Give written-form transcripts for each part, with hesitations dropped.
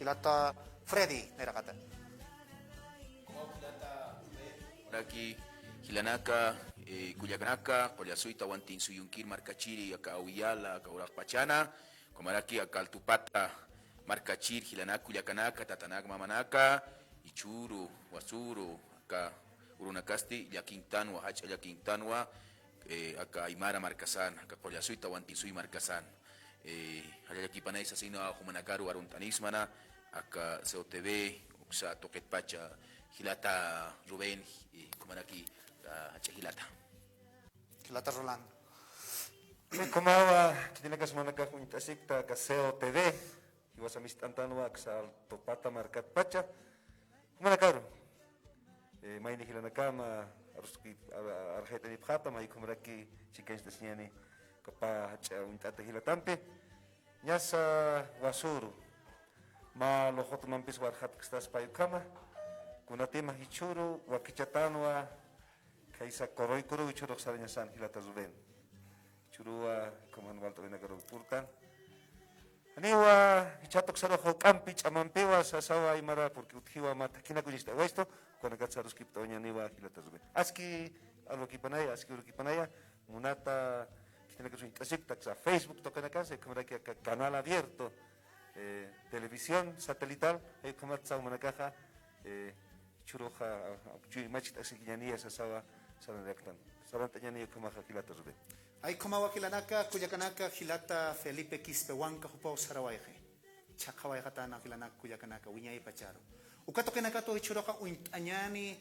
hilata Freddy nerakata. Aquí Hilanaka, Cuyacanaka, Coyasuita, Wantin Suyunkir, Marcachiri, acá Uyala, acá Urapachana, Comaraki, acá Altupata, Marcachir, Hilanaku, Cuyacanaka, Tatanak, Mamanaka, Ichuru, Wasuru, acá Urunacasti, Yaquintanua, Hacha Yaquintanua, acá Aymara Marcasan, acá Coyasuita, Wantin Suy Marcasan, Ayaquipanais, Asino, Humanakaru, Aruntanismana, acá COTV, Uxa, Toquetpacha, Hilata Rubén, Comaraki, Hilata. Hilata Rolando. Kumawa, tiene que semana que juntasikta Caseo TV, y vas a mistantanua Xal Topata Marcat Pacha. Kumanakaru. Maini Hilanakama, Arjeta ni Pata, Mai Kumaraki, Chicas de Siani, Capa Untata Hilatampe. Nyasa Wasuru. Ma lo Hotumampis Warhat Xtas Payukama. Kunatema Hichuru, Wakichatanwa, Kaisa Koroikuru, Churu Sarañasan, Hilata Zuben. Churua, como han vuelto a Garo Purtan. Aniwa, Chatok Sarojo, Campich, Amampewa, Sasawa, Aymara, porque Uthiwa Matakina Kujista, esto, cuando Gatsaros Kiptoña, Niwa, Hilata Zuben. Aski, Alokipanaya, Aski Urukipanaya, Munata, que tiene que ser un Facebook, tocan acá, se como que canal abierto, televisión satelital, como Tzaumanakaja, Churoja, Machita Signanía, Sasawa, Saranactan. Sarantanyani, como Hilata Zuben. Ay kumawa Kilanaka, Cuyacanaka, Hilata Felipe Quispe, Huanca, Jupau, Sarawaje. Chakawai Hatana, Kilanaka, Cuyacanaka, Wiñay Pacharo. Ukato Kenakato, Churoka, Uintanyani,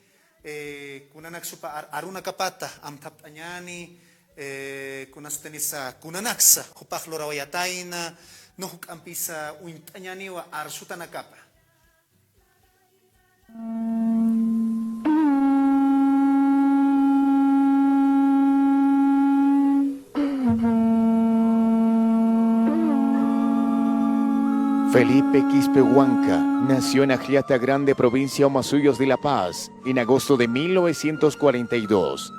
Kunanak Supa, Aruna Kapata, Amtap Anyani, Kunastenisa, Kunanaxa, Jupach Lorawayataina, Nohuk Ampisa, Uintanyani, Arsutanakapa. Felipe Quispe Huanca nació en Ajliata Grande, provincia Omasuyos de La Paz, en agosto de 1942.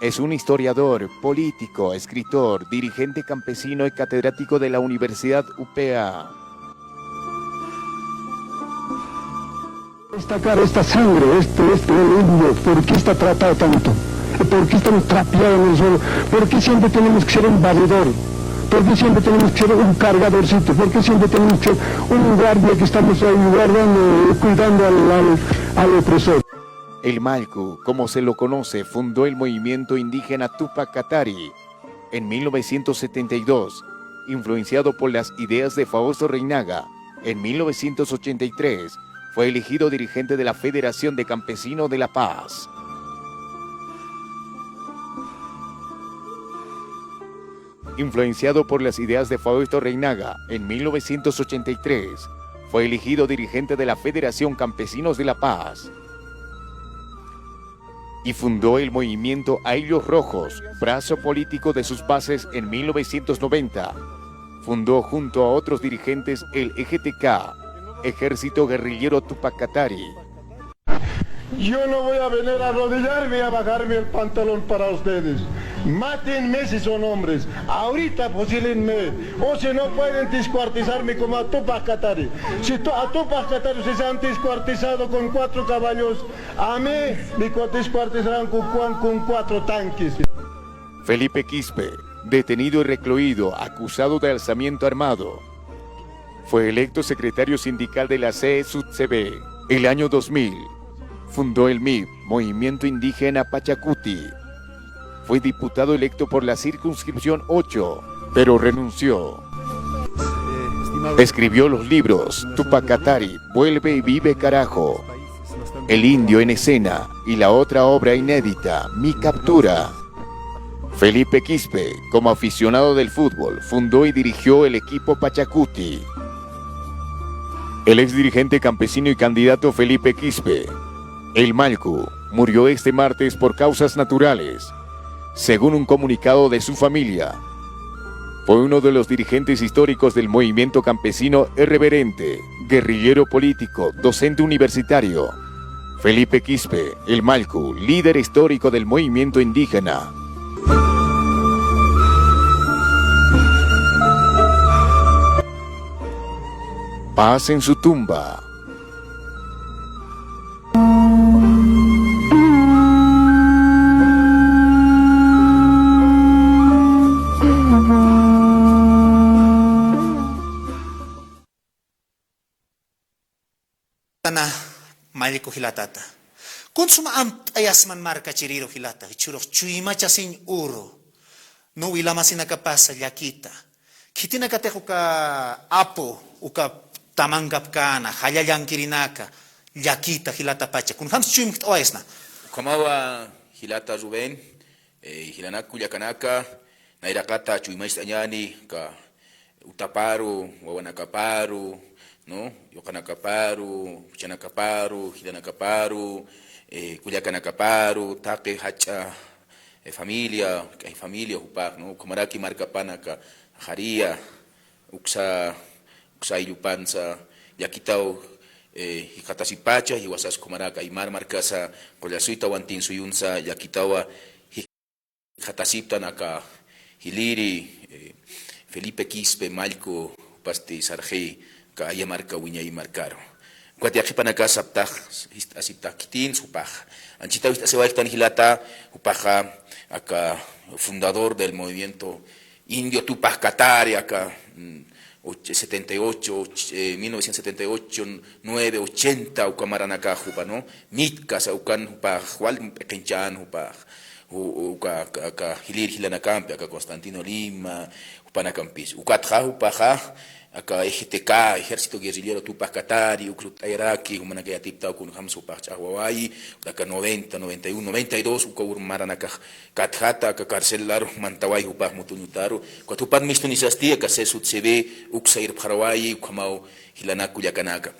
Es un historiador, político, escritor, dirigente campesino y catedrático de la Universidad UPA. Esta cara, esta sangre, este indio, ¿por qué está tratado tanto? ¿Por qué estamos trapeados en el suelo? ¿Por qué siempre tenemos que ser un valedor? ¿Por qué siempre tenemos que ser un cargadorcito? ¿Por qué siempre tenemos que ser un guardia que estamos ahí guardando, cuidando al opresor? El Malcu, como se lo conoce, fundó el movimiento indígena Tupac Katari en 1972, influenciado por las ideas de Fausto Reinaga. En 1983 fue elegido dirigente de la Federación de Campesinos de La Paz. Influenciado por las ideas de Fausto Reinaga, en 1983 fue elegido dirigente de la Federación Campesinos de La Paz y fundó el movimiento Aillos Rojos, brazo político de sus bases en 1990. Fundó junto a otros dirigentes el EGTK, Ejército Guerrillero Tupac Katari. Yo no voy a venir a arrodillarme y a bajarme el pantalón para ustedes. Mátenme si son hombres. Ahorita fusílenme. O si no pueden descuartizarme como a Tupac Katari. Si a Tupac Katari se han descuartizado con 4 caballos, a mí me descuartizarán con 4 tanques. Felipe Quispe, detenido y recluido, acusado de alzamiento armado. Fue electo secretario sindical de la CESUTCB el año 2000. Fundó el MIP, Movimiento Indígena Pachacuti. Fue diputado electo por la circunscripción 8, pero renunció. Escribió los libros Tupac Katari, Vuelve y Vive Carajo, El Indio en Escena y la otra obra inédita, Mi Captura. Felipe Quispe, como aficionado del fútbol, fundó y dirigió el equipo Pachacuti. El exdirigente campesino y candidato Felipe Quispe, el Malcu, murió este martes por causas naturales, según un comunicado de su familia. Fue uno de los dirigentes históricos del movimiento campesino irreverente, guerrillero político, docente universitario. Felipe Quispe, el Malcu, líder histórico del movimiento indígena. Paz en su tumba. Tana maliko hilatata. Kung sumaam ayas man marka chiriro hilata, churok chuima chasin uro. No ilama sinakapasa yakita. Kiti nakateko ka apo uka tamanggap ka na hayalang kirinaka yakita hilata pacha. Kung hams chuim kit oyas na. Kamawa hilata Rubén, hilanaku yakanaka, nairakata chuimais anyani ka utaparu, wawanakaparu, no, yokanakaparu, chanakaparu, hilanakaparu, kuyakanakaparu, take hacha familia, kay familia hupak, no, kumaraki markapana ka haria, uksa ilupan sa yakitaw hikatasipacha hiwasas kumaraka imar markasa kollasuita wantin suyunsa yakitawa hikatasipta naka hiliri Felipe Quispe Malco pasti sarje ka ayamarka wiñay marcaro kuati akipanaka saptaj asiptaj kitin supaj anchita se va a hilata upaja aka fundador del movimiento indio Tupac Katari aka 78, 1978, 9, 80, ukamaranaca jupa, ¿no? Mitkas, ukan jupa, jual pequenchan jupa, uka hilir hilanacampe, aka Constantino Lima, upanacampis, ukatja jupaja, aka EGTK, Ejército Guerrillero Tupac Katari, ukrutairaki, humanakayatipta, ukun hamsupach chahuawai, aka 90, 91, 92, ukaurmaranaka katjata, aka carcelar, mantawai jupa mutunyutaru, kuatupan mistunisasti, aka sesut se ve, uksair parawai, ukamau hilanaku yakanaka,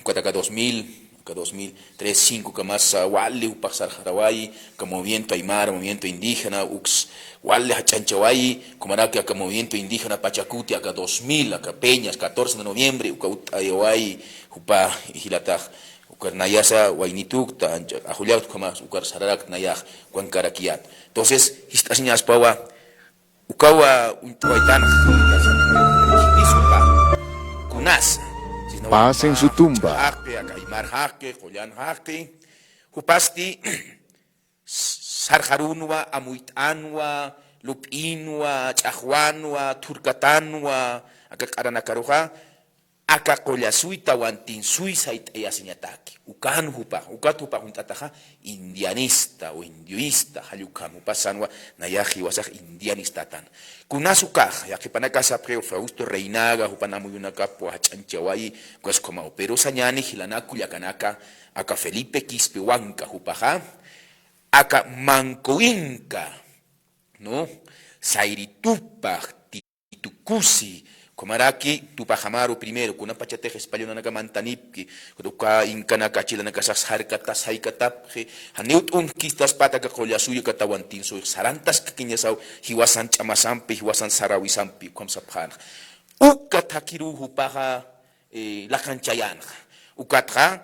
kuataka 2000, 2003, 5, que más wale upasar Harawai, que movimiento aymara, movimiento indígena, ux wale hachanchawai, como era que movimiento indígena Pachacuti, acá 2000, acá Peñas, 14 de noviembre, uka ayawai, upa hilataj, ukar nayasa, wainituk, a Julián, como ukar sararak nayaj, Huancaraquiat. Entonces, estas señas pawa, ukawa un tuaitan, kunas. Paz en su tumba. Hupasti Sarjarunwa, Amuitanwa, Lupinwa, Chahuanwa, Turcatanwa, Akaranakaruja, Akakolasuita, Wantinsui, Saitayasiñataki, Ukan Hupa, Ukatupa Juntataja, indianista o indioista, Hayukam, Upasanwa, Nayaji, Wasaj, indianistatan. Kunasukaj, ya que panacasa preo Fausto Reinaga, Upanamuyunaka, Poachanchawai, Guascomao, pero Sañani, Hilanaku, Yakanaka, Aka Felipe Quispe Huanca, Hupaja, Aka Mancoinca, ¿no? Sairitupa, Titucusi, Comaraki, Tupajamaro primero, con una pachateja española na Mantanipki, Kuka Incanaka Chilanaka Sasharkata Saikatapje, Haneut Kistas Pataka Kolyasuyo Katawantin, so Sarantas Kinyasau, Hiwasan Chamasampi, Hiwasan Sarawisampi, Komsaphan. Ukatakiru Hupaja La Canchayan, Ukatra,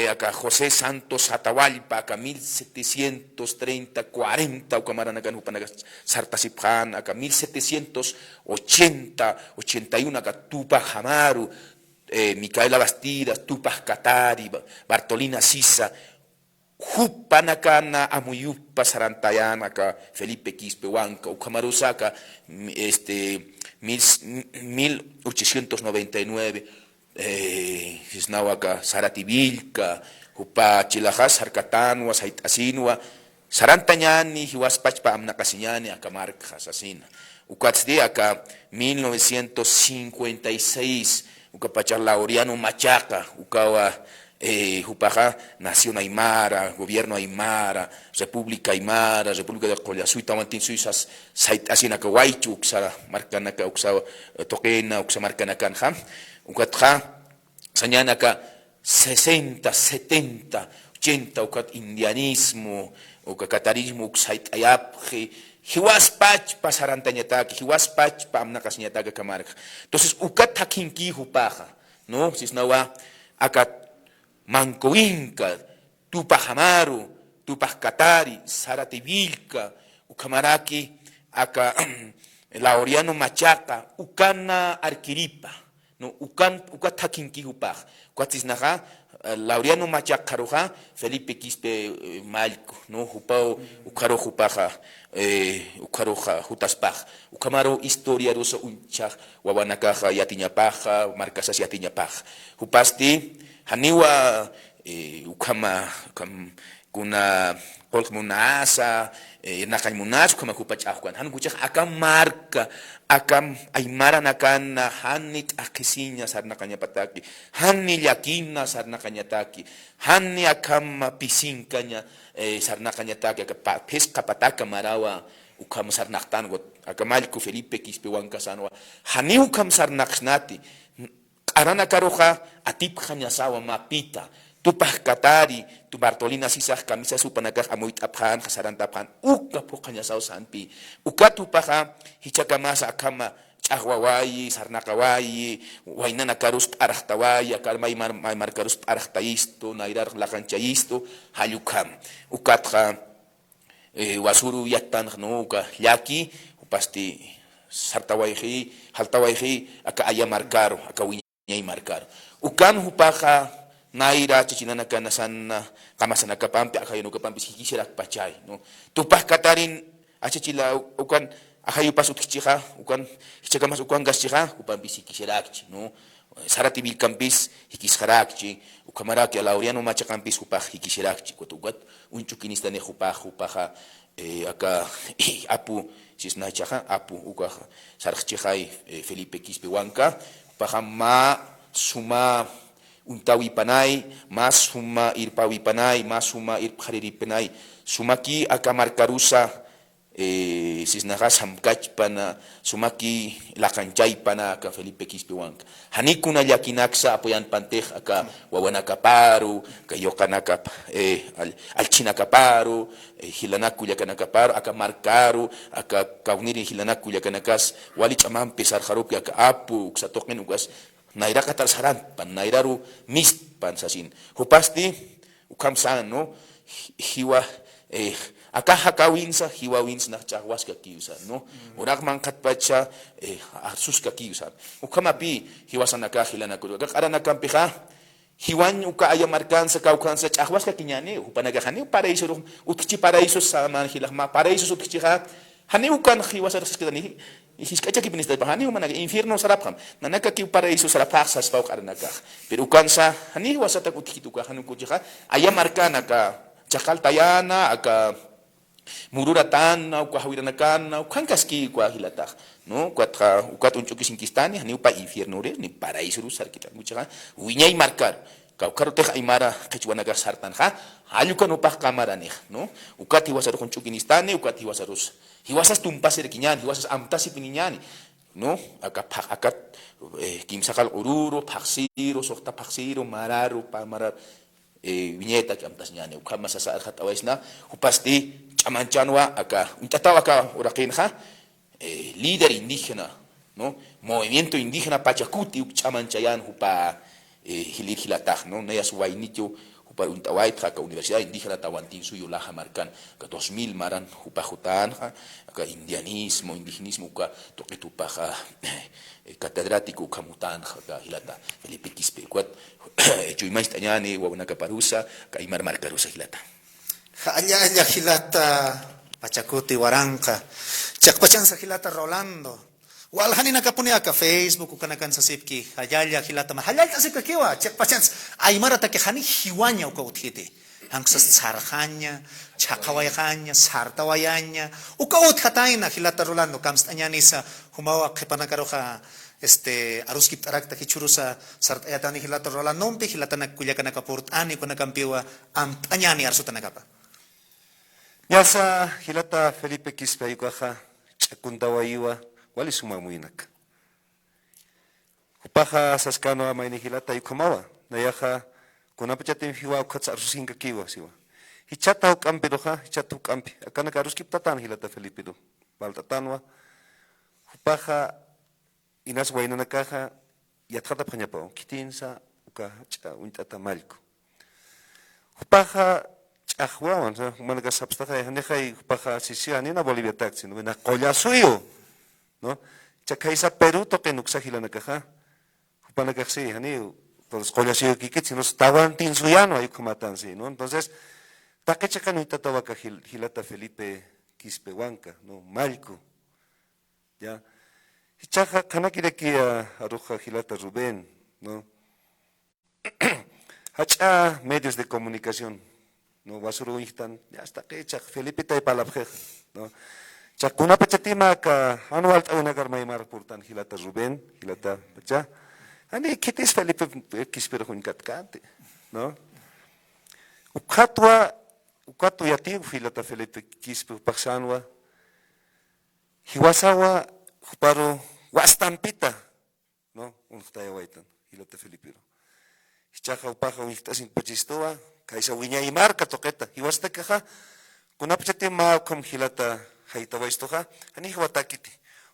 acá José Santos Atahualpa, acá 1730, 40, Ucamaranacan Upanaga Sartasiphan, acá 1780, 81, acá Tupac Amaru, Micaela Bastidas, Tupac Katari, Bartolina Sisa, Jupanacana, Amuyupa Sarantayan, acá Felipe Quispe Huanca, Ucamarusaka, 1899, Hisnawaka, Sarativilka, Hupa Chilajas, Harkatanwa, Saitasinwa, Sarantañani, Hiwaspachpa Amnacasiñani, Acamarcas, Asina. Ucatzde acá 1956, Ucapachar Laureano Machaca, Ucawa, Hupaja, Nación Aymara, Gobierno Aymara, República Aymara, República de Collasuita, Mantin Suizas, Saitasina Kawaichu, Uxa Marcanaka, Uxa Toquena, Uxa Marcanacanjam. Ukatja, sañanaka 60, 70, 80, ukat indianismo, ukakatarismo, uksaitayapje, hiwaspach pa sarantañataki, hiwaspach pa amnakasñataka kamarka. Entonces, ukat hakinki hupaja, ¿no? Sisnawa, akat mancoinca, Tupajamaru, Tupac Katari, Sarativilca, ukamaraki, aka Laureano Machaca, Ukana Arquiripa, no ukatakinki hupaj kuatisnaja Laureano Machakaroja Felipe Quispe Malco no hupao ukaro hupaja ukaroja hutaspaj ukamaro historia rosa unchaj wawanakaja yatiñapaja marcasas yatiñapaja hupasti haniwa ukama kuna kolmunasa nakaymunas kuma kupachakwan han kuchak akam marca akam aymara nakana hanit akisinya sarna kanyapataki hanni yakina sarna kanyataki hanni akam pisinkanya sarna kanyataki akapa pesca pataka marawa ukam sarnaktan got akamalku Felipe Quispe Huancasanwa hani ukam sarnaksnati arana karoja atip khanyasawa mapita tupah katari tu Bartolina sisah kamisa supanakah amuit aphan kasaran taphan uka po kanya sao sanpi uka tupaha hichakamasa akama chahwawayi sarnakawayi wainana karus arahtawayi akar may markarus arahtaisto nairar lakanchayisto hayukam ukatha wasuru yatan no uka yaki upasti sartawayhi haltawayhi aka ayamarkaro aka winyay markaro ukan hupaha naira chichinana kana sana kamasana kapampi akayo kapampi sikisirak pachay no tupah katarin achachila ukan akayo pasut kichiha ukan hichakamas ukan gaschiha upampi sikisirakchi no sarati bil campis hikisharakchi ukamaraki Laureano Machakampis upah hikisirakchi kutugat unchukinistane upaha aka apu sisnachaha apu uka sarchihai Felipe Quispe Huanca upaha ma suma untawi panay, mas suma irpawi panay, mas suma irpariri panay. Sumaki akamarkarusa sisnaga samkach pana, sumaki lakanchay pana ka Felipe Quispe Huanca. Hanikuna yakinaksa apoyan pantej aka wawanakaparu, kayokanaka alchinakaparu, hilanaku yakanakaparu, aka markaru, aka kauniri hilanaku yakanakas, walich amam pesar harupi aka apu, ksatoken ugas naira katar saran pan nairaru mist pan sasin hupasti ukam san no hiwa aka hakawinsa hiwa wins na chahwas ka kiusa no urak mangkat pacha asus ka kiusa ukamapi hiwasan aka hilana kudu aka arana kampiha hiwan uka aya markan sa kaukansa chahwas ka kinyane upanagahani paraiso utchi paraiso sa man hilahma paraiso utchi ha hani ukan hiwasa raskidani hiskacha ki pinista bahani humana infierno sarapam nanaka ki paraíso sarapasa spau karnaka pero kansa hani wasata kutikitu ka hanu kujiha aya markana ka chakal tayana aka mururatan ka hawiranakana kankaski kwa hilata no kwatra ukat unchuki sinkistani hani upa infierno re ni paraíso rusar kita mucha wiñay marcar ka karote aymara kechuanaga sartan ha alukan upah kamarani no ukati wasaru unchukinistani ukati wasarus hiwasas tumpasir kinyan hiwasas amtasi pininyani no akat kimsakal ururo paksiro sokta paksiro mararu pamarar viñeta ki amtas nyane ukama sa arhat awaisna upasti chamanchanwa aka untatawa ka urakinha líder indígena no movimiento indígena pachacuti chamanchayan hupa hilir hilatah no naya suwainicho para un tawait ka universidad indígena tawantin suyo laha markan ka 2000 maran hupajutan ka indianismo indigenismo ka toketupa catedrático kamutan ka hilata Felipe Quispe kwat chuimais tanyani wa una kaparusa ka imar markarusa hilata anya hilata pachacuti waranka chakpachan sa hilata Rolando walhani nakapunia ka Facebook ukanakan sa sipki hayalya hilata ma hayalya sa kiwa check patients ay marata ke hani hiwanya uka uthite hangsa sarhanya chakawayanya sartawayanya uka uthatay na hilata Rolando kamstanya ni sa humawa kepanakaroha aruskip tarakta kichuru sa sartayatani hilata Rolando nompi hilata nagkulya ka nakapurt ani ko nakampiwa anyani arsuta nagapa yasa hilata Felipe Quispe yukaha chakundawaiwa wali suma muinak upaha saskano amaini hilata yukomawa nayaha kunapachatin hiwa ukatsa arsusinka kiwa siwa hichata ukampi doha hichata ukampi akana karuskip tatan hilata Felipe do baltatanwa upaha inas wainanakaha yatkata panyapa kitinsa uka untata malko upaha chahwawan manaka sabstaka hanekhay upaha sisiani na Bolivia taxi no na kollasuyo no chakaisa Perú toque nuxajilanakaja Panacasi, hani, pues collasiyo kikit, si nos tawantin suyano, hay como sí, ¿no? Entonces, taquechacan y tatawaca Hilata Felipe Quispehuanca, ¿no? Malco, ¿ya? Y chaja, kanakireki a Roja Hilata Rubén, ¿no? Hacha medios de comunicación, ¿no? Basuru Ihtan, ya está que chaj, Felipe Taipalabjeja, ¿no? Chakuna pechatima ka anual una garmaimar portan Hilata Rubén, Hilata Pacha. Ani kitis Felipe Quispehuanca hunkatcante, ¿no? Ukatu yati Hilata Felipe Quispehuanca Hiwasawa Juparo Wastampita, ¿no? Un Tayawaitan, Hilata Felipe. Hichaja upaja unitasin pachistoa, kaisa wiña y marca toqueta. Hiwasta caja, con apachate ma com Hilata Haitawaistoja, ani hiwatakiti.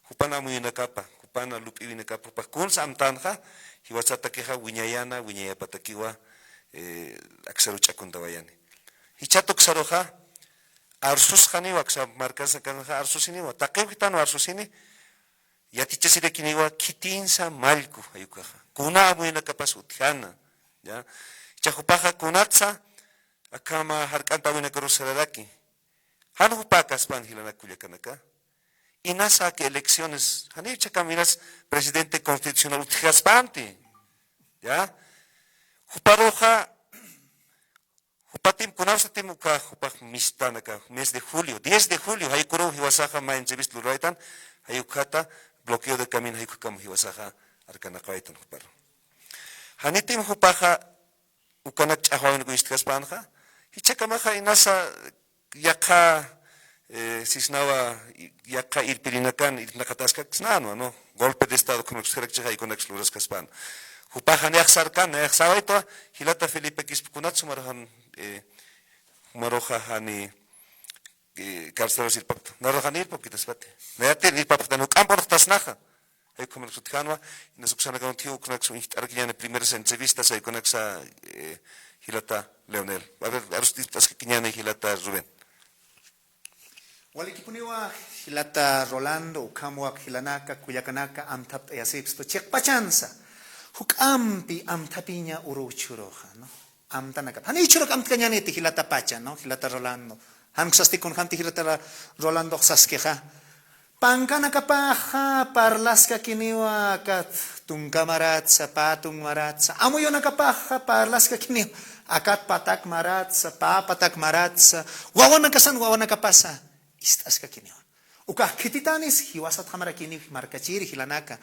Hupana muy una capa, hupana lupi una capa, pa kun samtanja, hiwasata queja wiñayana, wiñaya patakiwa, aksarucha kuntawayani. Hichato xaroja, arsus jani waksa marcasa kanja arsusini, watakewitano arsusini, yatichasire kiniwa kitinsa malku ayukaja. Kuna muy una capa sutiana. ¿Ya? Chajupaja kunatsa, akama harkanta wina karusaradaki. Hanupacas van hilana kuyakanaka. Y nasa que elecciones, hanicha caminas presidente constitucional utjaspanti. ¿Ya? Juparoja, jupatim kunausatim uka, jupaj mistanaka, mes de julio, 10 de julio, haykuro hiwasaja ma entrevist luraitan, hayukata, bloqueo de camino haykukam hiwasaja arkanakaitan juparo. Hanitim hupaja ukanak chahawan ko istkaspanha hichakamaha inasa yaka sisnawa yaka irpirinakan irnakatasca snano no golpe de estado como xerekcha ikonak sluras kaspan hupaja neaxarkan neaxawaito Hilata Felipe Quispehuanca marahan maroja hani karsteros irpapto narohanir poquitas pate neatir irpapto no campo tasnaja. Hay como el sutjanwa, y nos usan con tío con eso en las primeras entrevistas hay con esa Hilata Leonel. A ver ustedes que quiñana Hilata Rubén. Walikipuniwa Hilata Rolando, Ukamwa Hilanaka, Kuyakanaka, Amtap Yasipsto, Chek Pachanza. Hukampi Amtapiña Uruchuroja, ¿no? Amtanaka. Hanichurok Amtkañanete Hilata Pacha, ¿no? Hilata Rolando. Hanksasti con Hanti Hilata Rolando Saskeja. Pangkana kapaha parlaska kiniwa kat tungka maratsa patung maratsa amo yon kapaha parlaska kiniwa akat patak maratsa pa patak maratsa wawana kasan wawana kapasa istas ka kiniwa uka kititanis hiwasat hamara kini markachiri hilanaka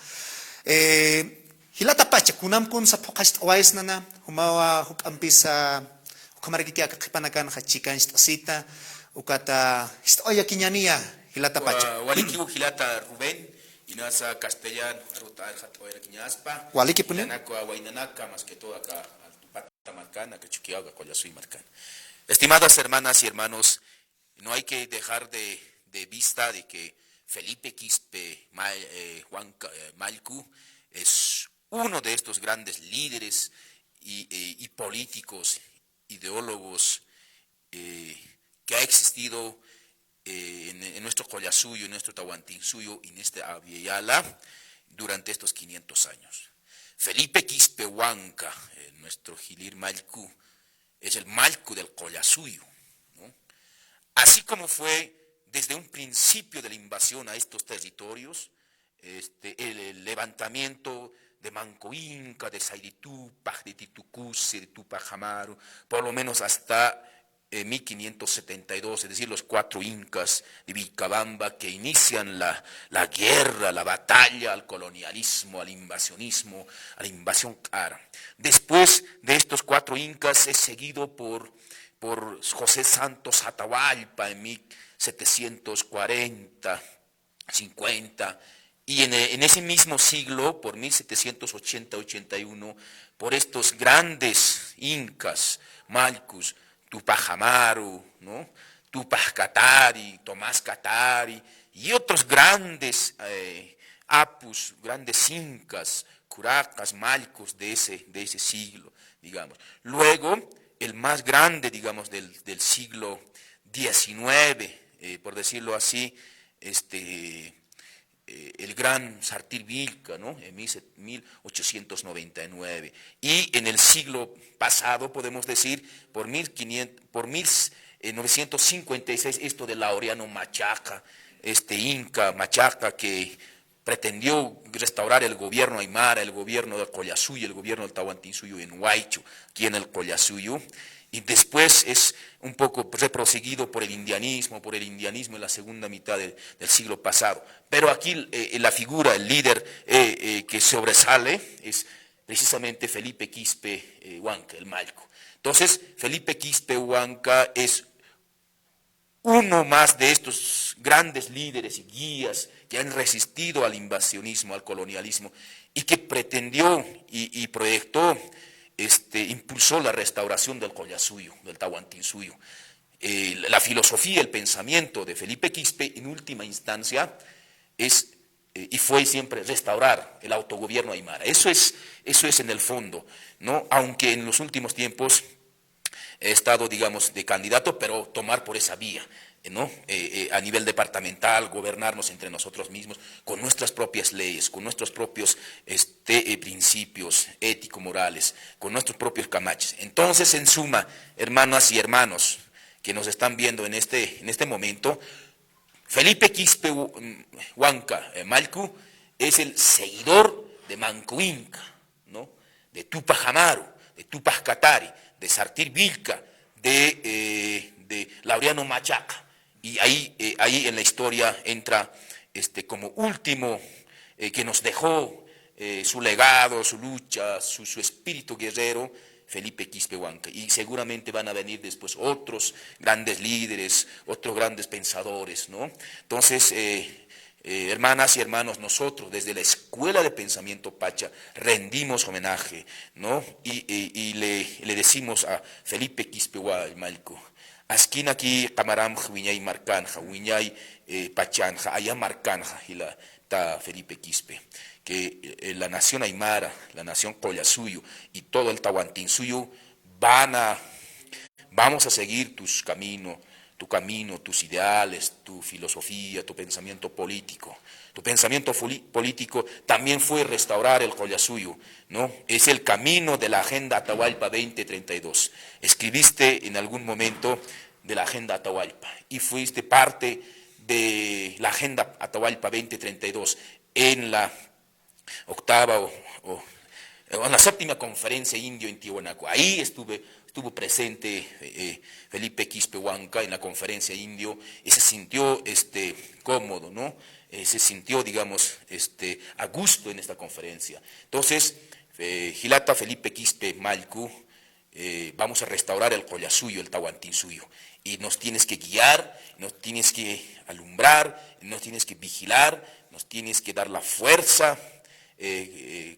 hilata pacha kunam kun sa pokast wais nana humawa hukampisa ukamaragiti akakipanakan hachikan istasita ukata istoya kinyania Hilata Pacha. Walikibu Hilata Rubén, inasa castellano, aruta jatoera kiñaspa. Waliki pune. Yanakua wainanaka, más que todo acá, Altupata Marcana, Cachuquiaga, Coyasui Marcana. Estimadas hermanas y hermanos, no hay que dejar de vista de que Felipe Quispehuanca Malcu es uno de estos grandes líderes y políticos, ideólogos que ha existido en nuestro Collasuyo, en nuestro Tahuantinsuyo y en este Aviala durante estos 500 años. Felipe Quispehuanca, nuestro Hilir Malcu, es el Malcu del Collasuyo, ¿no? Así como fue desde un principio de la invasión a estos territorios, el levantamiento de Manco Inca, de Sairitupac, de Titucuce, de Tupac Amaru, por lo menos hasta 1572, es decir, los 4 incas de Vilcabamba que inician la guerra, la batalla al colonialismo, al invasionismo, a la invasión cara. Después de estos 4 incas es seguido por José Santos Atahualpa en 1740, 50, y en ese mismo siglo, por 1780-81, por estos grandes incas, Malcus, Tupac Amaru, ¿no? Tupac Katari, Tomás Katari y otros grandes apus, grandes incas, curacas, malcos de ese siglo, digamos. Luego, el más grande, digamos, del siglo XIX, por decirlo así, el gran Sartir Vilca, ¿no? En 1899. Y en el siglo pasado, podemos decir, por 1956, esto de Laureano Machaca, este inca Machaca que pretendió restaurar el gobierno aymara, el gobierno del Collasuyo, el gobierno del Tahuantinsuyo en Huaycho, aquí en el Collasuyo, y después es un poco reproseguido por el indianismo en la segunda mitad del siglo pasado. Pero aquí la figura, el líder que sobresale es precisamente Felipe Quispe Huanca, el Malco. Entonces, Felipe Quispe Huanca es uno más de estos grandes líderes y guías que han resistido al invasionismo, al colonialismo, y que pretendió y proyectó, impulsó la restauración del Collasuyo, del Tahuantinsuyo. La filosofía, el pensamiento de Felipe Quispe, en última instancia, es y fue siempre restaurar el autogobierno aymara. Eso es en el fondo, ¿no? Aunque en los últimos tiempos he estado, digamos, de candidato, pero tomar por esa vía, ¿no? A nivel departamental, gobernarnos entre nosotros mismos, con nuestras propias leyes, con nuestros propios principios ético-morales, con nuestros propios camaches. Entonces, en suma, hermanas y hermanos que nos están viendo en este momento, Felipe Quispe Huanca Malcu es el seguidor de Manco Inca, ¿no? De Tupac Amaru, de Tupac Katari, de Sartir Vilca, de Laureano Machaca. Y ahí en la historia entra como último que nos dejó su legado, su lucha, su espíritu guerrero, Felipe Quispe Huanca. Y seguramente van a venir después otros grandes líderes, otros grandes pensadores, ¿no? Entonces, hermanas y hermanos, nosotros desde la Escuela de Pensamiento Pacha rendimos homenaje, ¿no? Y le decimos a Felipe Quispe Huanca, asquina aquí camaram huiñay marcanja, huiñay pachanja, allá marcanja, y la ta Felipe Quispe, que la nación aymara, la nación Collasuyo y todo el Tahuantinsuyo vamos a seguir tu camino, tus ideales, tu filosofía, tu pensamiento político. Tu pensamiento político también fue restaurar el Collasuyo, ¿no? Es el camino de la Agenda Atahualpa 2032. Escribiste en algún momento de la Agenda Atahualpa y fuiste parte de la Agenda Atahualpa 2032 en la octava o en la séptima conferencia indio en Tiwanaku. Ahí estuvo presente Felipe Quispe Huanca en la conferencia indio y se sintió cómodo, ¿no? Se sintió, digamos, a gusto en esta conferencia. Entonces, Gilata Felipe Quispe Malcu, vamos a restaurar el Collasuyo, el Tahuantinsuyo. Y nos tienes que guiar, nos tienes que alumbrar, nos tienes que vigilar, nos tienes que dar la fuerza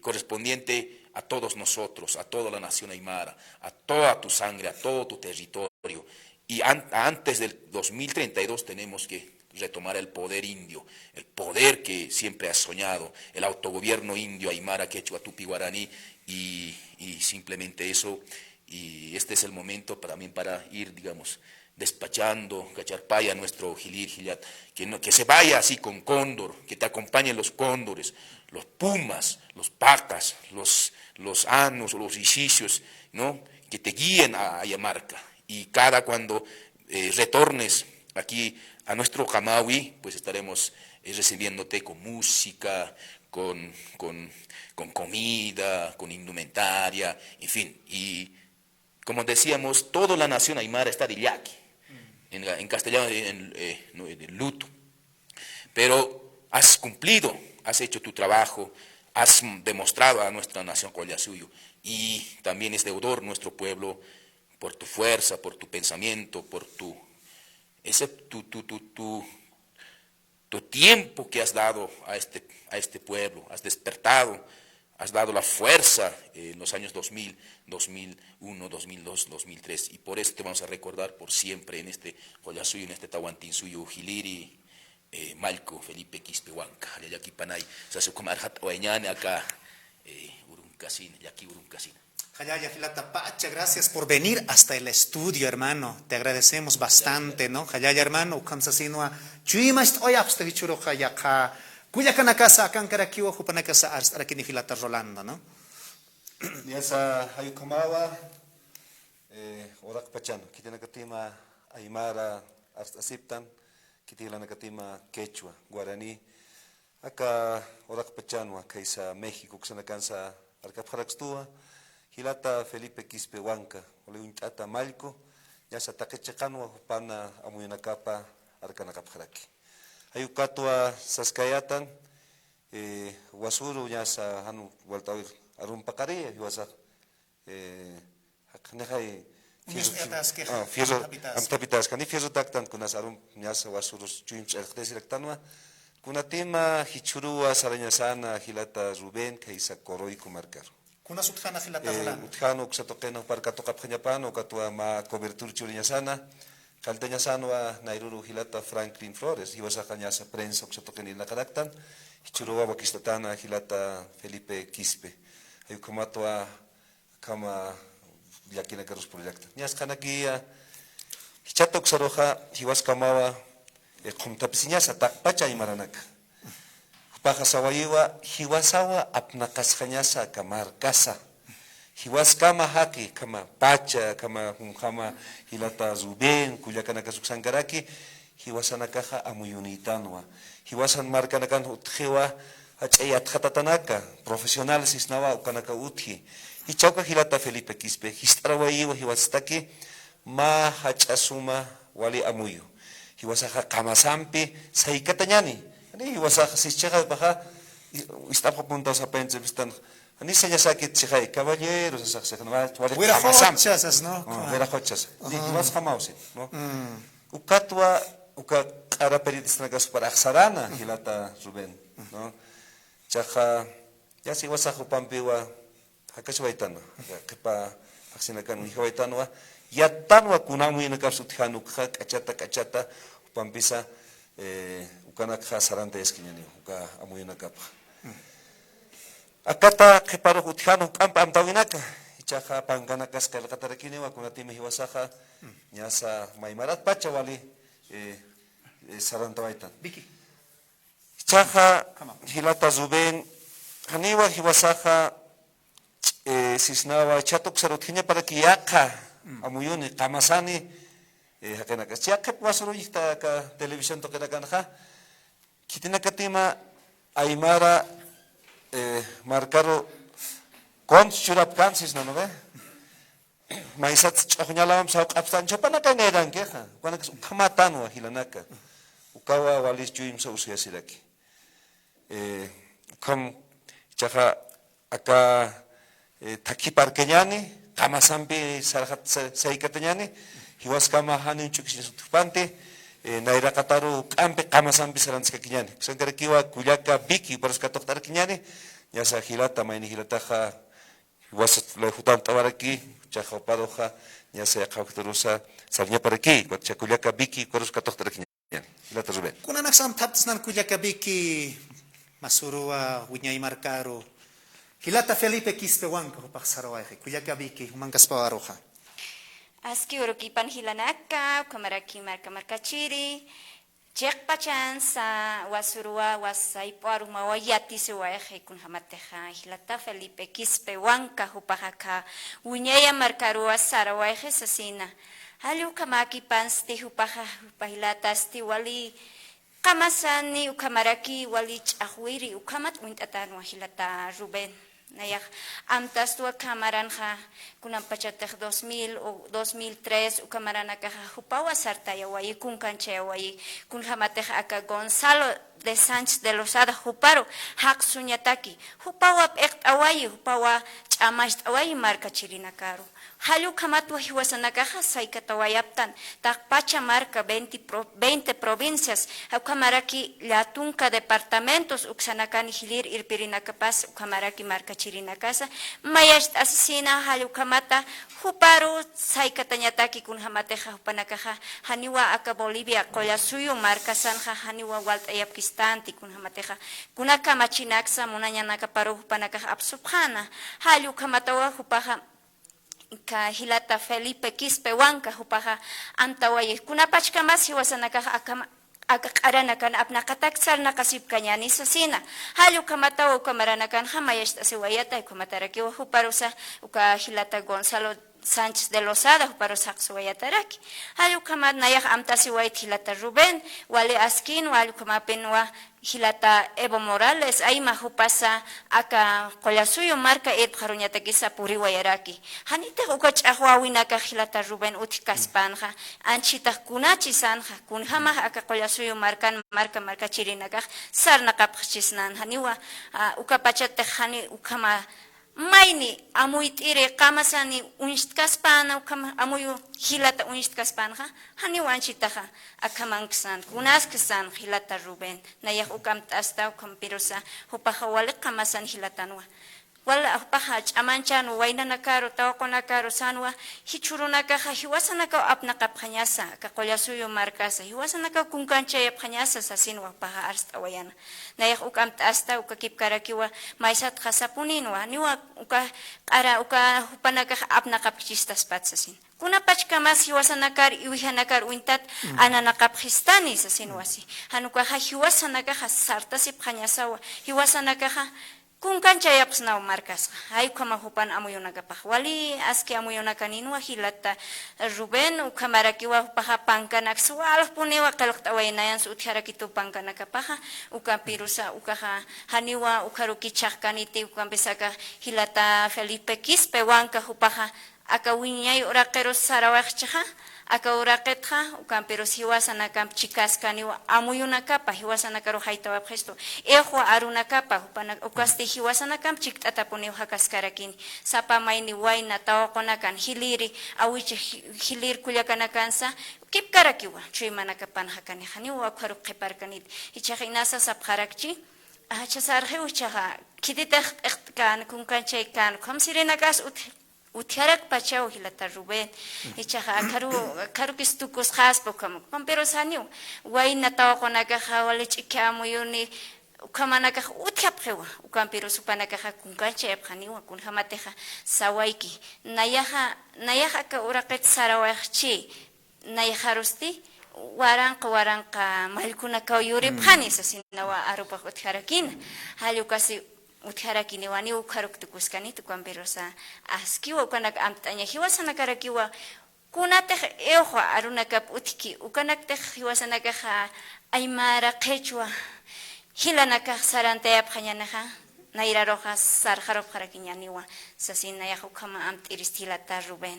correspondiente a todos nosotros, a toda la nación aymara, a toda tu sangre, a todo tu territorio. Y antes del 2032 tenemos que retomar el poder indio, el poder que siempre has soñado, el autogobierno indio aymara, quechua, tupi, guaraní, y simplemente eso. Y este es el momento también para ir, digamos, despachando, cacharpaya, nuestro Gilir, Giliat, que se vaya así con cóndor, que te acompañen los cóndores, los pumas, los pacas, los anos, los isicios, ¿no? Que te guíen a Ayamarca. Y cuando retornes aquí a nuestro Jamawi, pues estaremos recibiéndote con música, con comida, con indumentaria, en fin. Y como decíamos, toda la nación aymara está de yaqui, en castellano en luto. Pero has cumplido, has hecho tu trabajo, has demostrado a nuestra nación Collasuyo, y también es deudor nuestro pueblo por tu fuerza, por tu pensamiento, por tu tiempo que has dado a este pueblo, has despertado, has dado la fuerza en los años 2000, 2001, 2002, 2003, y por eso te vamos a recordar por siempre en este Collasuyo, en este Tahuantinsuyo, Giliri, Malco, Felipe Quispe Huanca, Yaki Panay, Sasukumarhat Oeñane, acá, Uruncasin, Yaki Uruncasin. Jayaya Gilata Pacha, gracias por venir hasta el estudio, hermano. Te agradecemos bastante, ¿no? Jayaya, hermano, Ukamsasinua, Chuimast Oyapste Vichuro Jayaka, Kuya kanakasa akan karakiwa hupanakasa ars arakini hilata Rolanda, no? Niasa hayukamawa orak pachano kitina katima aymara asiptan kitila nakatima quechua guaraní aka orak pachano kaisa México ksanakansa arkapharaktstua hilata Felipe Quispe Huanca ole unchata malco yasa takechaqanwa hupana amuyunakapa arkanakapharaki hayukatwa saskayatan wasuru yasa hanu waltawir arun pakaria hiwasa haknehai fierro amtapitas kani fierro taktan kunas arun nyasa wasurus chuimch ertesiraktanwa kunatima hichurua saranyasana hilata Rubén kaisa koroi kumarkar Kuna sutkana hilata Rolanda. utkano ksatokena parkato kapkhanyapano katwa ma cobertura churinyasana kalteñasanwa nairuru hilata Franklin Flores hiwasa kanyasa prensa ksatokeni nakaraktan hichurua wakistatana hilata Felipe Quispe ayukamatwa kama yakina karus proyecta nyas kanakia hichatok saroja hiwas kamawa qumtapisiñasa taqpacha imaranaka paja sawayiwa hiwasawa apnaqasqañasa kamarkasa hiwas kama haki kama pacha kama kama hilata Rubén kullakanaka suksankaraki hiwasanakaja amuyunitanwa hiwasan markanakan utjewa achayat khatatanaka profesional sisnawa ukanaka uthi hichauka hilata Felipe Quispe histarawayiwa hiwastaki ma hachasuma wali amuyu hiwasaja kamasampi saikatañani ani hiwasaja sichaga baja istapja puntos apense bistan ani señasaki tchai caballeros asaksanwa wali kamasampi ¿no? vera hochas ni hiwas kamausin no ukatwa uka qaraperitisnakas para axarana hilata Rubén no chaja ya si wasajo pampiwa hakashwaitano kepa aksinakan hiwaitanwa yatanwa kunamu inakap sutjanu kachata pampisa ukanakha saranta eskinani uka amuyinakap akata keparo utjanu kampa amtawinaka chaja pankanakas kalqatarakiniwa kunatimi hiwasaja nyasa maimarat pacha wali saranta waitan Vicky. chaja hilata Rubén haniwa hiwasaja sisnawa chatok sarotjiña para que yaqa amuyuni qamasani hakenakas chaqep wasuruyta ka televisión tokenakanja kitinakatima aymara marcaro con churapkansis no ve maisat chaqñalavam saqapstan chapanaka nerankeja kuanakas ukamatanwa hilanaka ukawa walis chuimsa usiasiraki ukam chaja aka takiparkeñani kamasampi sarhat saikatañani hiwaskama hanin chukisutupante nairakataru kampe kamasampi saranskakiñani sankarakiwa kuyaka biki paraskatoktarkiñani yasa hilata maini hilataja hiwas la hutan tabaraki chaja paroja yasa yakawturusa sarña paraki kuyaka biki paraskatoktarkiñani hilata Rubén Kuna naksam taptisnan kuyaka Vicky masurua wiñay marcaro hilata Felipe Quispe Huanca hupak sarawaihi kuyaka Vicky humankas pawaroja. Aski urukipan hilanaka, kamaraki markachiri, chekpachan sa wasurua wasaipuaru mawayati suwaeje kun hamateja hilata Felipe Quispe Huanca hupajaka uñaya marcarua sarawaeje sasina. Halu kamaki pansti hupaja hupahilata sti wali kamasani ukamaraki wali chahuiri ukamat uintatan wahilata Rubén. Nayak amtas tua kamaranja kunan pachatek 2000 o 2003 ukamaranaka hupawa sartaya wayi kun kanche wayi kun hamateja aka Gonzalo de Sánchez de Lozada huparo hak sunyataki hupawa pekt awayi hupawa chamash awayi marka chirinakaru halu kamatu hiwasanaka saikatawayaptan tak pacha marca 20 provincias ukamaraki latunka departamentos uksanakani hilir irpirinakapas ukamaraki marca chirinakasa mayash asesina halu kamata huparu saikatanyataki kun hamateja hupanakaja haniwa aka Bolivia collasuyo marca sanja haniwa waltayapkistanti kun hamateja kunaka machinaksa munanyanaka paru hupanakaja absubhana halu kamatawa hupaja ka hilata Felipe Quispe Huanca hupaja antawaye kunapachka mas hiwasanaka akaqaranakan apnaqataksarna kasipkañani sasina hallu kamatawa ukamaranakan hamayashta siwayata ukamatarakiwa huparusa uka Hilata Gonzalo Sánchez de Lozada huparusa siwayataraki hallu kamat nayak amta siwayt Hilata Rubén wali askin wali kamapinwa Hilata Evo Morales aima hupasa aka qollasuyo marca haruñatakisa puriwayaraki hanita ukach'aqwawinaka Hilata Rubén utikaspanqa anchita kunachisanja kunhamaj aka qollasuyo marca chirinakaq sarnaqapqchisnan haniwa ukapachate hani ukama mayni amuyt'iri qamasani uñishkaspana ukama amuyu Hilata uñishkaspanja haniwa anchitaqa akamankisan kunaskisan Hilata Rubén nayaq ukamt'asta ukampirusa hupaqa wali qamasan Hilatanwa wala hupaqa ch'amanchan waynanakaru tawaqunakaru sanwa hichurunakaqa hiwasanaka apnaqapqañasa aka qollasuyo markasa hiwasanaka kunkanchayapqañasa sasinwa hupaqa arst'awayana nayaq ukamt'asta uka kipkarakiwa maysatqa sapuninwa niwa uka q'ara uka hupanakaqa apnaqapqchistaspat sasin kunapachkamas hiwasanakar iwihanakar uintat ananaqapqistani sasinwasi hanukaqa hiwasanakaqa sartasipqañasawa hiwasanakaqa kunkanchayapsnaw markasqa haykama hupan amuyunakapaq wali aski amuyunakaninwa Hilata Rubén ukamarakiwa hupaqa pankanak suwalpuniwa qillqt'awaynayan sutjarakitu pankanakapaqa ukampirusa ukaqa haniwa ukarukichaqkaniti ukampisaka Hilata Felipe Quispe wanka hupaqa aka wiñay uraqeros sarawaqchaqa aka uraqetqa ukampiros hiwasanakam chikaskaniwa amuyunakapa hiwasanakaru haytawapqesto eqwa arunakapa hupana ukasti hiwasanakam chikt'atapuniw hakaskarakini sapamayni wayna tawaqonakan hiliri awichi hilir kullakanakansa kipkarakiwa chuymanakapan hakani haniwa ukharu qhiparkanit ichaqa inasa sapqarakchi chasarqi uchaqa kiditaq q'eqt'kan kunkanchay kan qamsirinakas utjarak pachaw Hilata Rubén ichaqa karu kistukus khaspo kam pero saniw wayna tawaqonakaqa wali ch'iki amuyuni ukamanakaqa utjapqewa ukampiro supanakaqa kunkanchayapqaniwa kunhamateqa sawayki nayaqa ka uraqet sarawaqchi nayaharusti waranqa mallkunaka yuripqani sasinawa arupaq utjarakina hallukasi utjarakini wani ukharuktukuskani tukampirosa askiwa ukanak amtaña hiwasanakarakiwa kunatej eqwa arunakap utki ukanaktaj hiwasanakaqa aymara qechua hilanakaq sarantayapqañanaqa nairaroqa sarjarupqarakiñaniwa sasinayaq ukama amt'iris Hilata Rubén